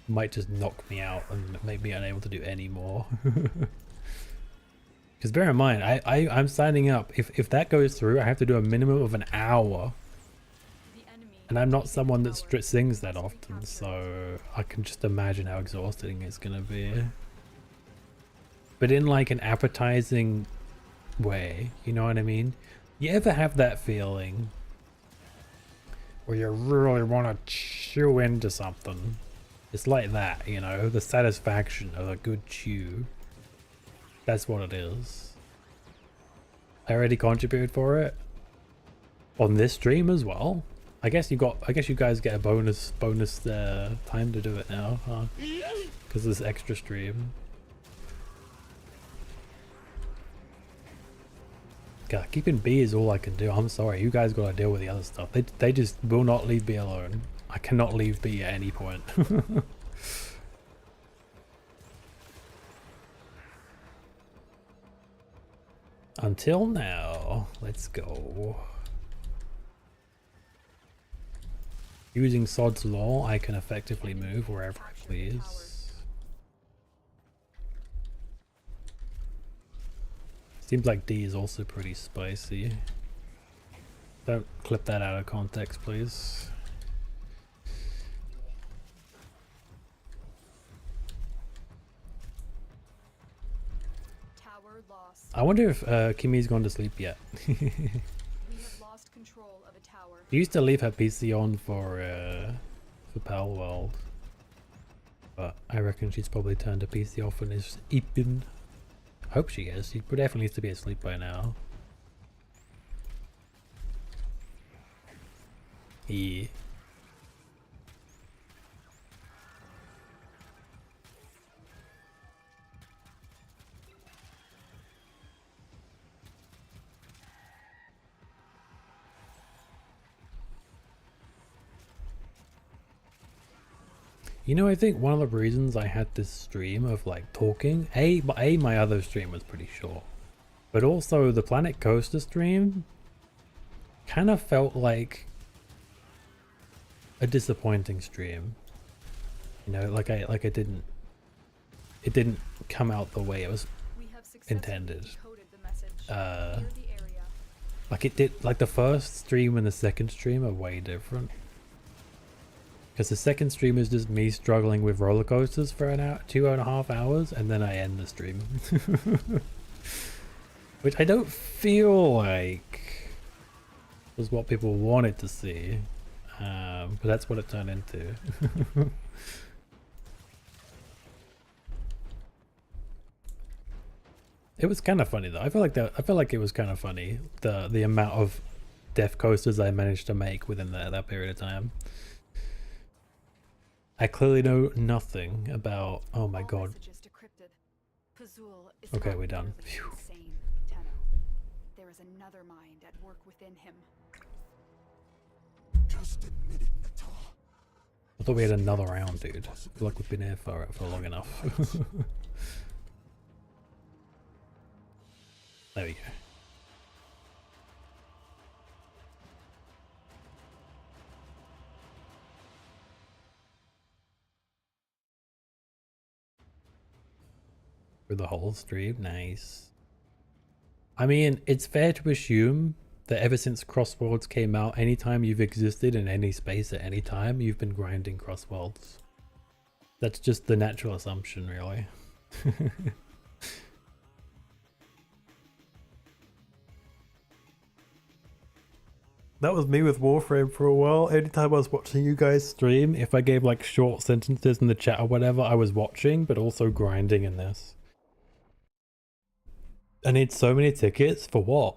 Might just knock me out and make me unable to do any more. Because bear in mind, I'm signing up. If that goes through, I have to do a minimum of an hour. And I'm not someone that sings that often, so I can just imagine how exhausting it's gonna be. But in like an appetizing way, you know what I mean? You ever have that feeling where you really want to chew into something? It's like that, you know, the satisfaction of a good chew. That's what it is. I already contributed for it on this stream as well. I guess you guys get a bonus time to do it now, huh? Because this extra stream. God, keeping B is all I can do. I'm sorry, you guys gotta deal with the other stuff. They just will not leave B alone. I cannot leave B at any point. Until now, let's go. Using Sod's Law, I can effectively move wherever I please. Seems like D is also pretty spicy. Don't clip that out of context, please. Tower lost. I wonder if Kimmy's gone to sleep yet. We have lost control of a tower. She used to leave her PC on for Pal World, but I reckon she's probably turned her PC off and is eating. I hope she is. She definitely needs to be asleep by now. Yeah. You know, I think one of the reasons I had this stream of like talking, my other stream was pretty short, but also the Planet Coaster stream kind of felt like a disappointing stream. You know, like it didn't come out the way it was intended. Like it did, like the first stream and the second stream are way different. Because the second stream is just me struggling with roller coasters for an hour, 2.5 hours, and then I end the stream. Which I don't feel like was what people wanted to see. But that's what it turned into. It was kind of funny though. I feel like it was kind of funny, the amount of death coasters I managed to make within that period of time. I clearly know nothing about. Oh my god. Okay, we're done. Phew. There is another mind at work within him. Just admit it, Natar. I thought we had another round, dude. I feel like we've been here for long enough. There we go. For the whole stream, nice. I mean, it's fair to assume that ever since Crossworlds came out, anytime you've existed in any space at any time, you've been grinding Crossworlds. That's just the natural assumption, really. That was me with Warframe for a while. Anytime I was watching you guys stream, if I gave like short sentences in the chat or whatever, I was watching, but also grinding in this. I need so many tickets for what?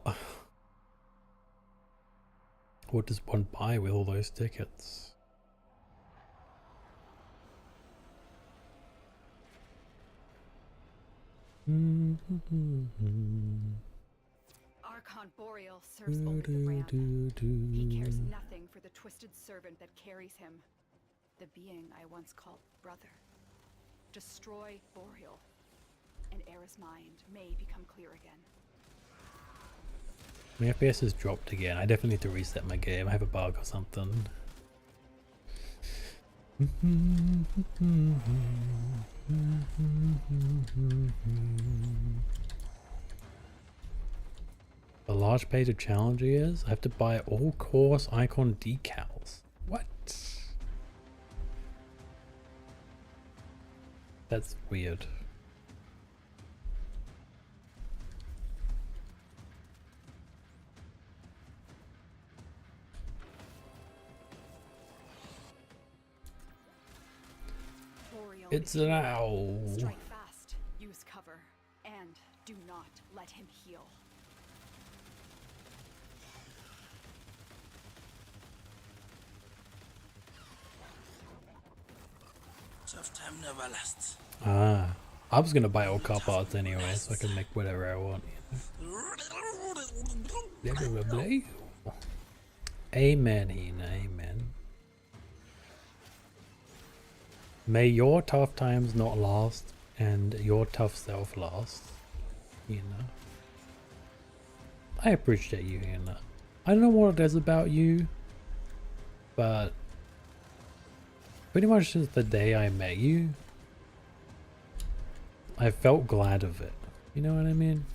What does one buy with all those tickets? Archon Boreal serves only the brand. He cares nothing for the twisted servant that carries him. The being I once called brother. Destroy Boreal, and Era's mind may become clear again. My FPS has dropped again. I definitely need to reset my game. I have a bug or something. A large page of challenges. I have to buy all course icon decals. What? That's weird. Boreal It's is an here. owl. Strike fast, use cover, and do not let him heal. Tough time never lasts. Ah, I was gonna buy all car parts anyway, so I can make whatever I want. Blah, blah, blah, blah. Amen, Hina, amen. May your tough times not last, and your tough self last. You know. I appreciate you, Hina. I don't know what it is about you, but pretty much since the day I met you, I felt glad of it. You know what I mean?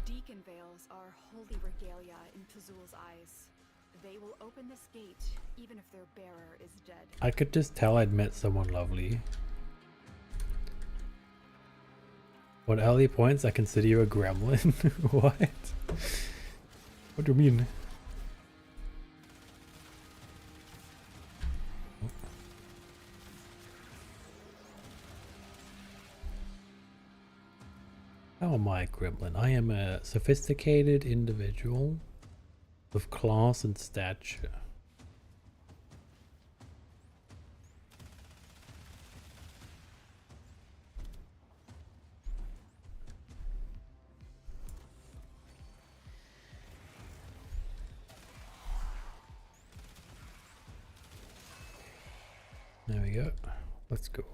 Deacon veils are holy regalia in Fazul's eyes. They will open this gate even if their bearer is dead. I could just tell I'd met someone lovely. On early points, I consider you a gremlin. What? What do you mean? How am I a gremlin? I am a sophisticated individual with class and stature. There we go. Let's go.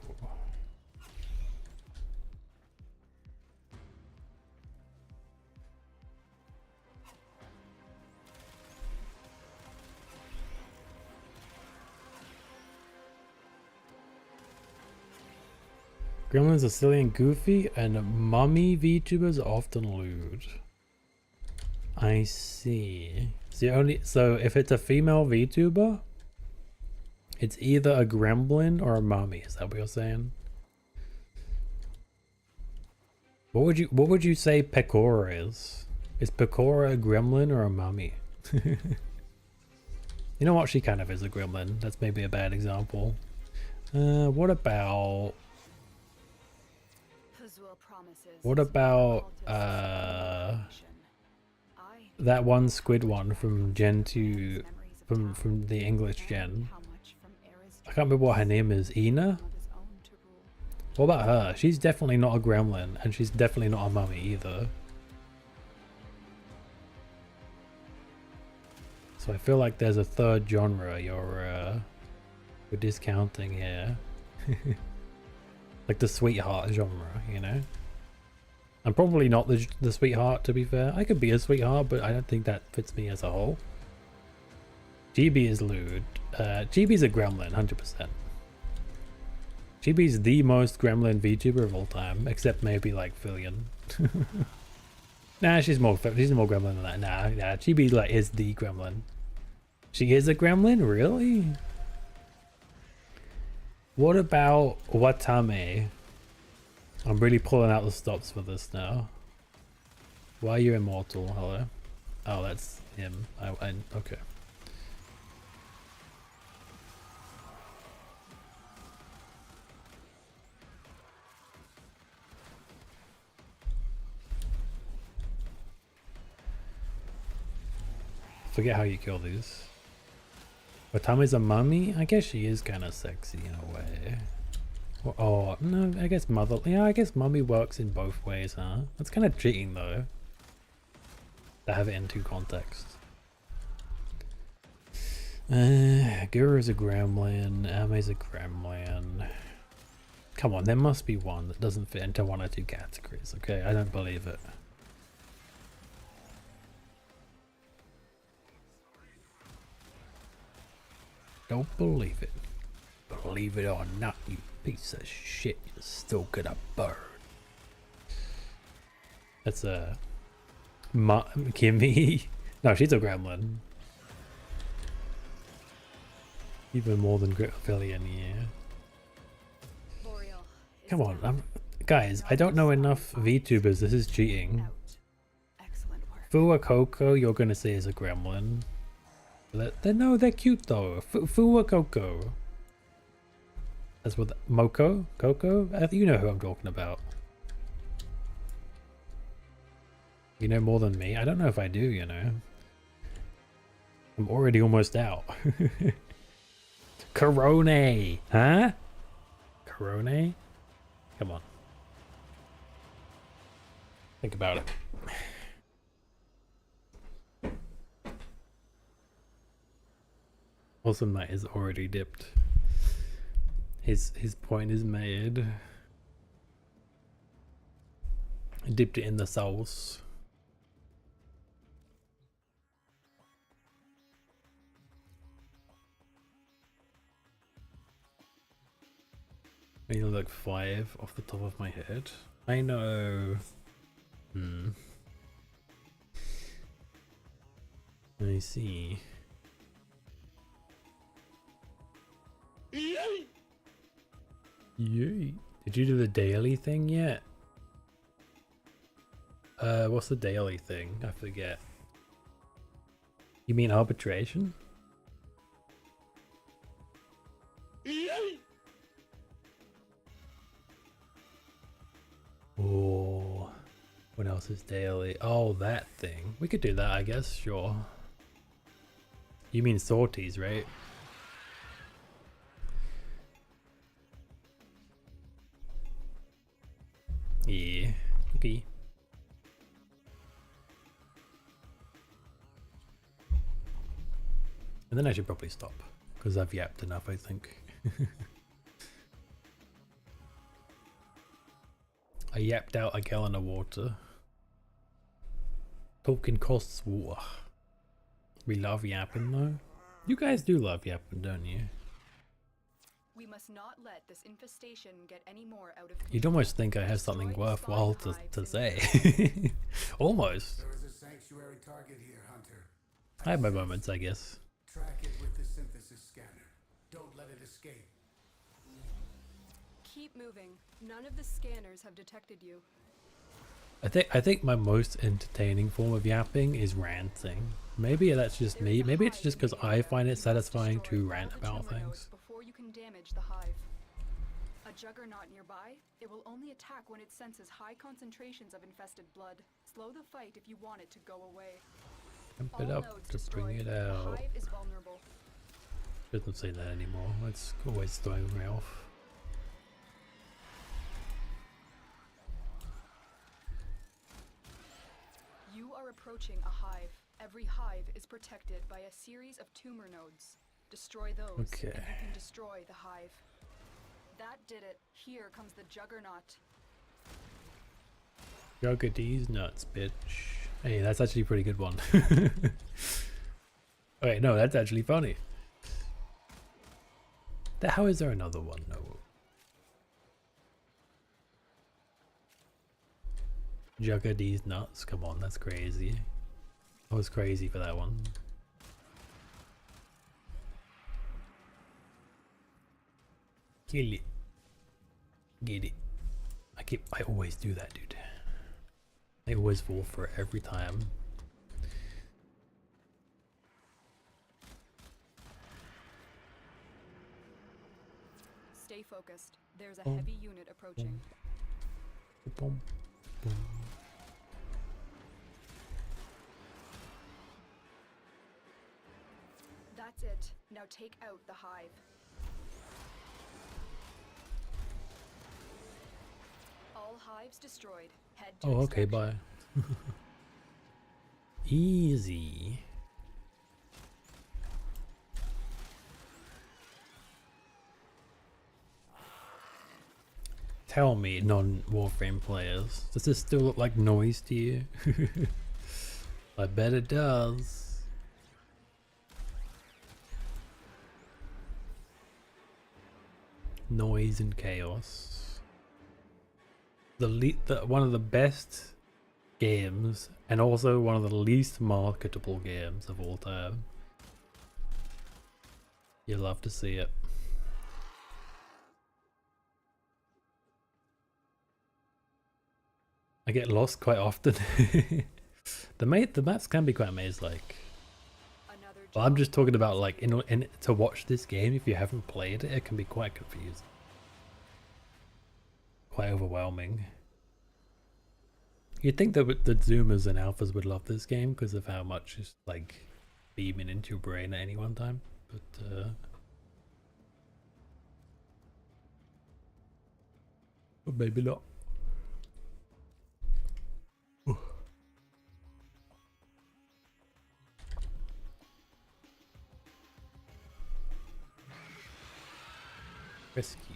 Gremlins are silly and goofy, and mummy VTubers are often lewd. I see. So if it's a female VTuber, it's either a gremlin or a mummy. Is that what you're saying? What would you say Pecora is? Is Pecora a gremlin or a mummy? You know what? She kind of is a gremlin. That's maybe a bad example. What about that one squid one from Gen 2, from the English gen? I can't remember what her name is. Ina? What about her? She's definitely not a gremlin, and she's definitely not a mummy either. So I feel like there's a third genre you're discounting here. Like the sweetheart genre, you know? I'm probably not the sweetheart, to be fair. I could be a sweetheart, but I don't think that fits me as a whole. GB is lewd. GB's a gremlin, 100%. GB's the most gremlin VTuber of all time, except maybe like Fillion. Nah, she's more gremlin than that. Nah, GB like is the gremlin. She is a gremlin, really? What about Watame? I'm really pulling out the stops for this now. Why are you immortal? Hello? Oh, that's him. Okay. Forget how you kill these. Watame's a mummy? I guess she is kind of sexy in a way. Oh, no, I guess mother... Yeah, I guess mummy works in both ways, huh? That's kind of cheating, though. To have it in two contexts. Guru's a gremlin. Ame's a gremlin. Come on, there must be one that doesn't fit into one or two categories, okay? I don't believe it. Don't believe it. Believe it or not, you piece of shit, you're still gonna burn. That's a... Kimmy? No, she's a gremlin. Even more than Grillian, yeah. Come on, guys, I don't know enough VTubers, this is cheating. Fua Coco, you're gonna say is a gremlin. No, they're cute though. Fua Coco. That's what Moko? Coco? You know who I'm talking about. You know more than me? I don't know if I do, you know. I'm already almost out. Corone! Huh? Corone? Come on. Think about it. Awesome Knight is already dipped. His point is made. I dipped it in the sauce. Maybe like 5 off the top of my head. I know. I see. Yay. Did you do the daily thing yet? What's the daily thing? I forget. You mean arbitration? Oh, what else is daily? Oh, that thing. We could do that, I guess. Sure. You mean sorties, right? Yeah. Okay. And then I should probably stop because I've yapped enough, I think. I yapped out a gallon of water. Token costs water. We love yapping though. You guys do love yapping, don't you? We must not let this infestation get any more out of control. You'd almost think I have something worthwhile to say. Almost. There is a sanctuary target here, Hunter. I have my moments, I guess. Track it with the synthesis scanner. Don't let it escape. Keep moving. None of the scanners have detected you. I think my most entertaining form of yapping is ranting. Maybe that's just me. Maybe it's just because I find it satisfying to rant about things. Before you can damage the hive. A juggernaut nearby, it will only attack when it senses high concentrations of infested blood. Slow the fight if you want it to go away. Amp it up to bring it out. The hive is vulnerable. Shouldn't say that anymore. It's always throwing me off. You are approaching a hive. Every hive is protected by a series of tumor nodes. Destroy those, Okay. and you can destroy the hive. That did it. Here comes the juggernaut. Yoga D's nuts, bitch. Hey, that's actually a pretty good one. Wait, no, that's actually funny. How is there another one? No. Jugga D's nuts. Come on, that's crazy. I was crazy for that one. Kill it. Get it. I always do that, dude. I always fall for it every time. Stay focused. There's a Boom. heavy unit approaching. Boom, boom. That's it. Now take out the hive. All hives destroyed. Head to Oh, okay, extraction. bye. Easy. Tell me, non-Warframe players, does this still look like noise to you? I bet it does. Noise and chaos. One of the best games, and also one of the least marketable games of all time. You love to see it. I get lost quite often. The maps can be quite maze-like. Another But I'm job just talking about like completed. to watch this game. If you haven't played it, it can be quite confusing, quite overwhelming. You'd think that the Zoomers and Alphas would love this game because of how much is like beaming into your brain at any one time, but maybe not. Rescue.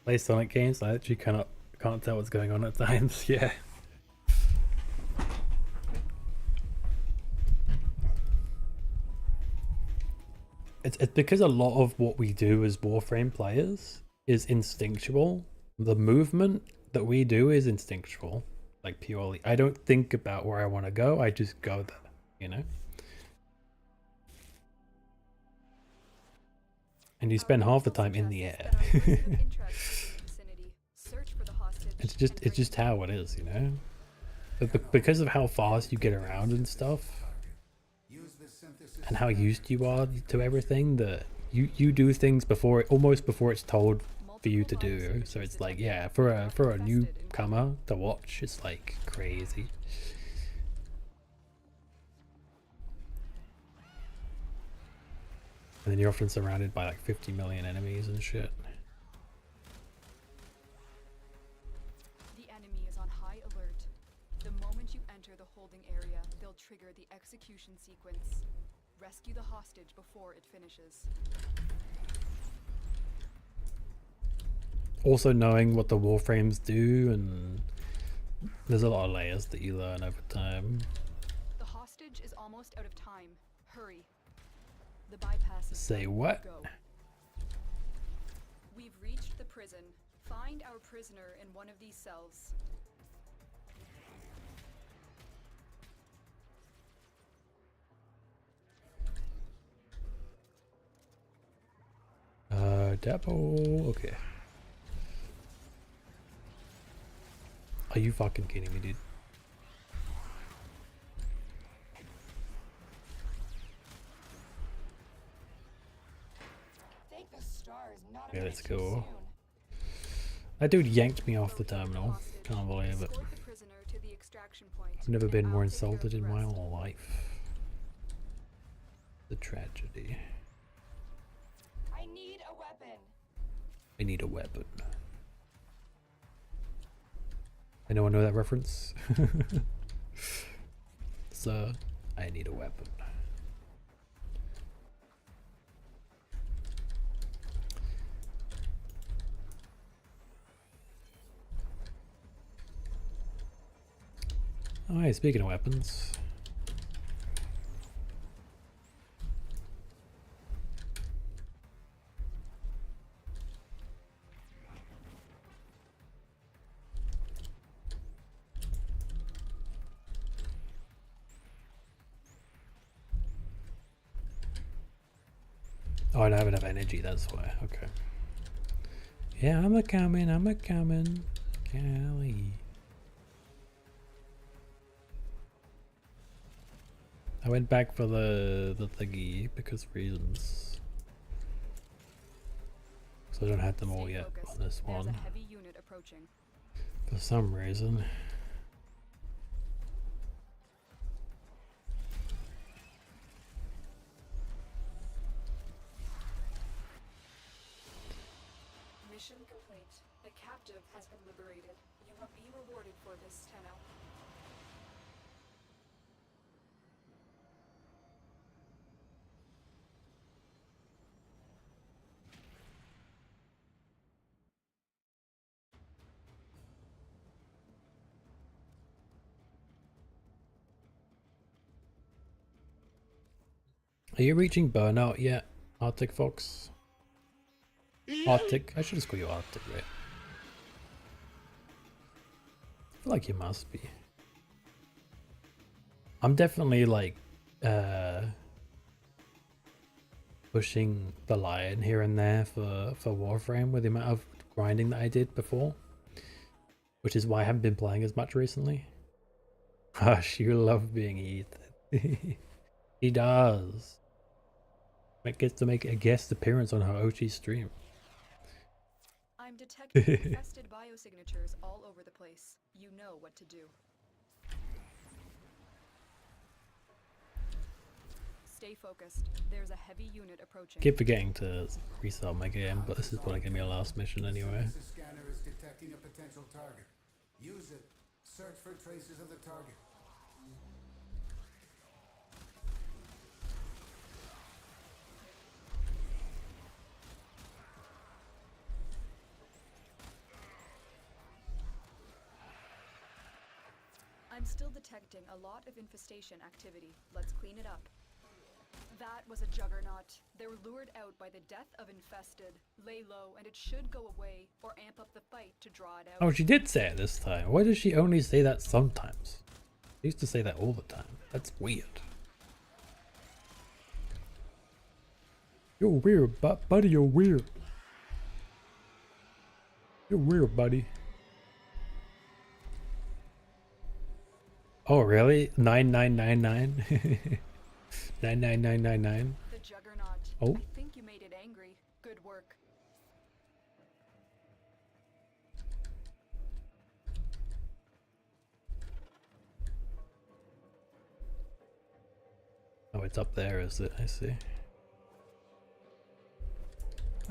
Play Sonic games. I actually can't tell what's going on at times. Yeah. It's because a lot of what we do as Warframe players is instinctual. The movement that we do is instinctual, like purely. I don't think about where I want to go. I just go there, you know. And you spend half the time in the air. It's just how it is, you know. But because of how fast you get around and stuff, and how used you are to everything, that you do things almost before it's told for you to do. So it's like, yeah, for a newcomer to watch, it's like crazy. And then you're often surrounded by like 50 million enemies and shit. The enemy is on high alert. The moment you enter the holding area, they'll trigger the execution sequence. Rescue the hostage before it finishes. Also knowing what the Warframes do, and there's a lot of layers that you learn over time. The hostage is almost out of time. Hurry. The bypass is Say done. what? Go. We've reached the prison. Find our prisoner in one of these cells. Dapple. Okay. Are you fucking kidding me, dude? Thank the stars, not Yeah, a let's minute too go. soon. That dude yanked me off the Locate terminal. hostage. Can't believe it. Escort the prisoner to the extraction point, I've never and been more I'll take care of insulted the in my rest. life. The tragedy. I need a weapon. I need a weapon. Anyone know that reference? Sir, I need a weapon. Oh, hey, speaking of weapons. Oh, I don't have enough energy, that's why. Okay. Yeah, I'm a coming. Golly. I went back for the thingy because reasons. So I don't have them all yet on this one. There's a heavy unit approaching. For some reason. Mission complete. The captive has been liberated. You will be rewarded for this, Tenno. Are you reaching burnout yet, Arctic Fox? Arctic? I should just call you Arctic, right? I feel like you must be. I'm definitely like pushing the line here and there for Warframe with the amount of grinding that I did before. Which is why I haven't been playing as much recently. Hush, you love being Ethan. He does. It gets to make a guest appearance on her OG stream. I'm detecting infested biosignatures all over the place. You know what to do. Stay focused. There's a heavy unit approaching. Keep forgetting to restart my game, but this is probably gonna be our last mission anyway. The scanner is detecting a potential target. Use it. Search for traces of the target. I'm still detecting a lot of infestation activity. Let's clean it up. That was a juggernaut. They were lured out by the death of infested. Lay low and it should go away, or amp up the fight to draw it out. Oh, she did say it this time. Why does she only say that sometimes? She used to say that all the time. That's weird. You're weird, buddy. You're weird. You're weird, buddy. Oh, really? 9999? 99999? The juggernaut. Oh. I think you made it angry. Good work. Oh, it's up there, is it? I see.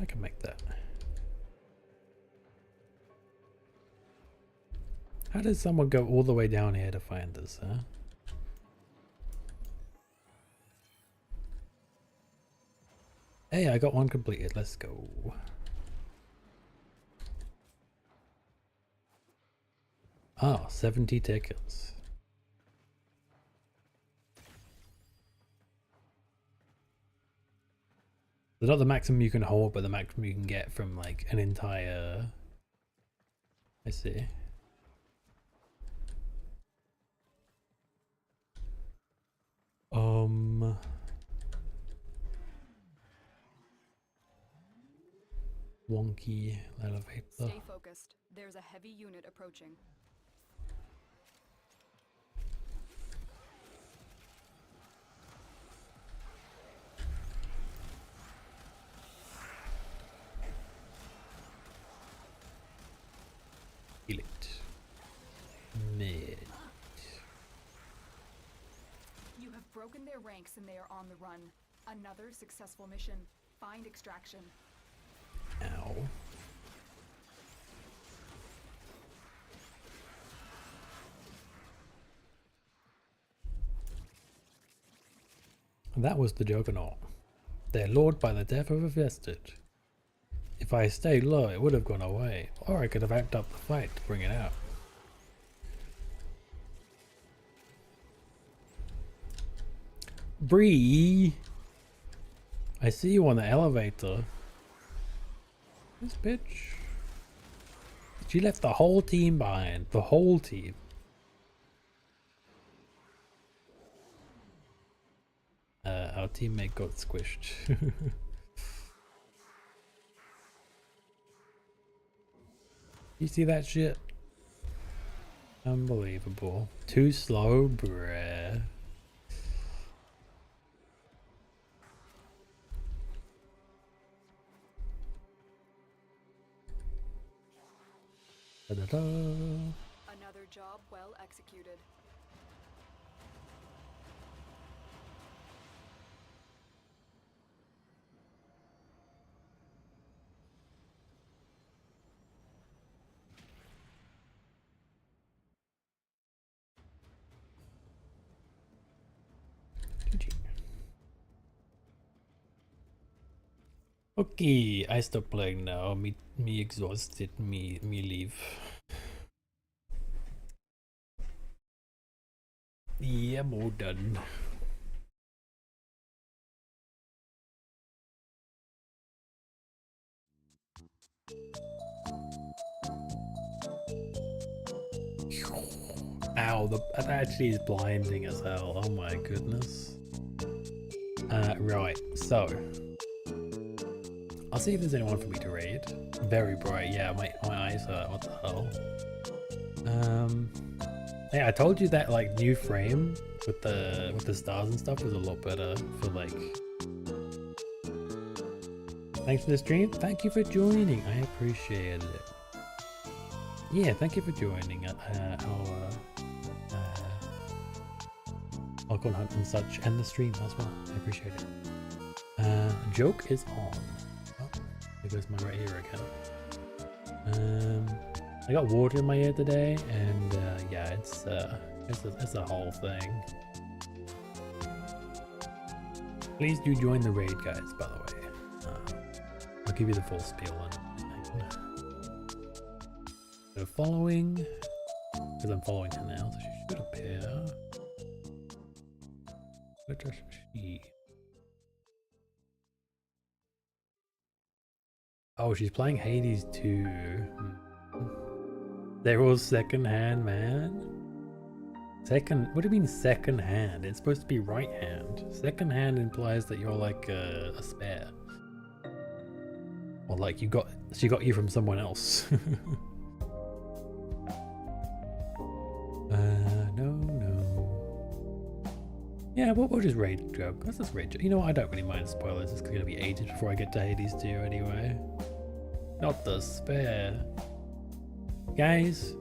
I can make that. How did someone go all the way down here to find us, huh? Hey, I got one completed. Let's go. Ah, 70 tickets. They're not the maximum you can hold, but the maximum you can get from like an entire... I see. Wonky elevator. Stay focused. There's a heavy unit approaching. Heal it. Mid. You have broken their ranks and they are on the run. Another successful mission. Find extraction. Ow. That was the Juggernaut. They're lured by the death of a vestige. If I stayed low, it would have gone away, or I could have amped up the fight to bring it out. Bree! I see you on the elevator. This bitch. She left the whole team behind. The whole team. Our teammate got squished. You see that shit? Unbelievable. Too slow, bruh. Da-da-da. Another job well executed. GG. Okay, I stop playing now. Me exhausted. Me leave. Yeah, I'm all done. Ow, that actually is blinding as hell. Oh my goodness. Right, so I'll see if there's anyone for me to raid. Very bright, yeah, my eyes hurt, what the hell. Yeah, I told you that like new frame with the stars and stuff was a lot better for like. Thanks for the stream. Thank you for joining. I appreciate it. Yeah, thank you for joining our Alcon Hunt and such, and the stream as well. I appreciate it. Joke is on. Oh, there goes my right ear again. I got water in my ear today, and yeah, it's a whole thing. Please do join the raid, guys. By the way, I'll give you the full spiel on it. So following, because I'm following her now, so she should appear. Where does she? Oh, she's playing Hades too. They're all second hand, man. Second? What do you mean second hand? It's supposed to be right hand. Second hand implies that you're like a spare, or like she got you from someone else. No. Yeah, we'll just raid joke. Let's just raid joke. You know what? I don't really mind spoilers. It's gonna be ages before I get to Hades 2 anyway. Not the spare. Guys.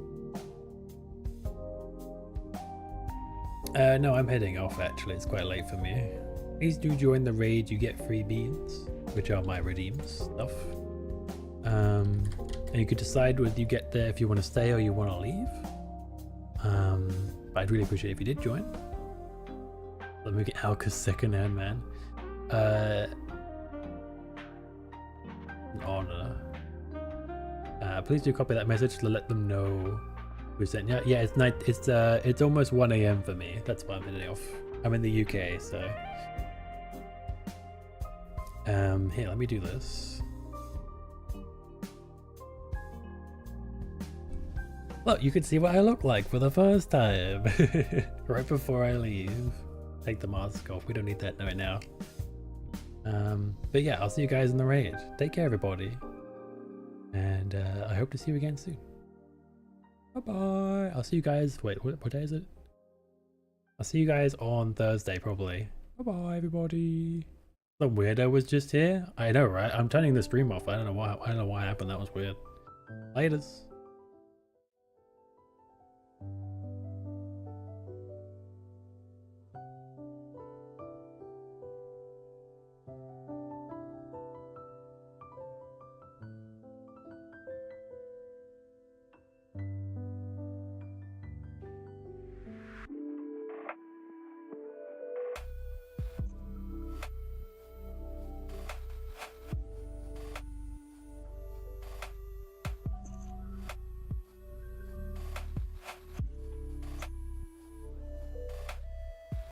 No, I'm heading off actually. It's quite late for me. Please do join the raid. You get free beans, which are my redeems stuff. And you could decide whether you get there if you want to stay or you want to leave. But I'd really appreciate it if you did join. Let me get Alka's second hand, man. An honor. Please do copy that message to let them know who sent you. Yeah, it's night. It's almost 1 AM for me. That's why I'm heading off. I'm in the UK, so. Here, let me do this. Look, you can see what I look like for the first time. Right before I leave. Take the mask off. We don't need that right now. But yeah, I'll see you guys in the raid. Take care, everybody. And I hope to see you again soon. Bye-bye. I'll see you guys. Wait, what day is it? I'll see you guys on Thursday, probably. Bye-bye, everybody. The weirdo was just here. I know, right? I'm turning the stream off. I don't know why happened. That was weird. Laters.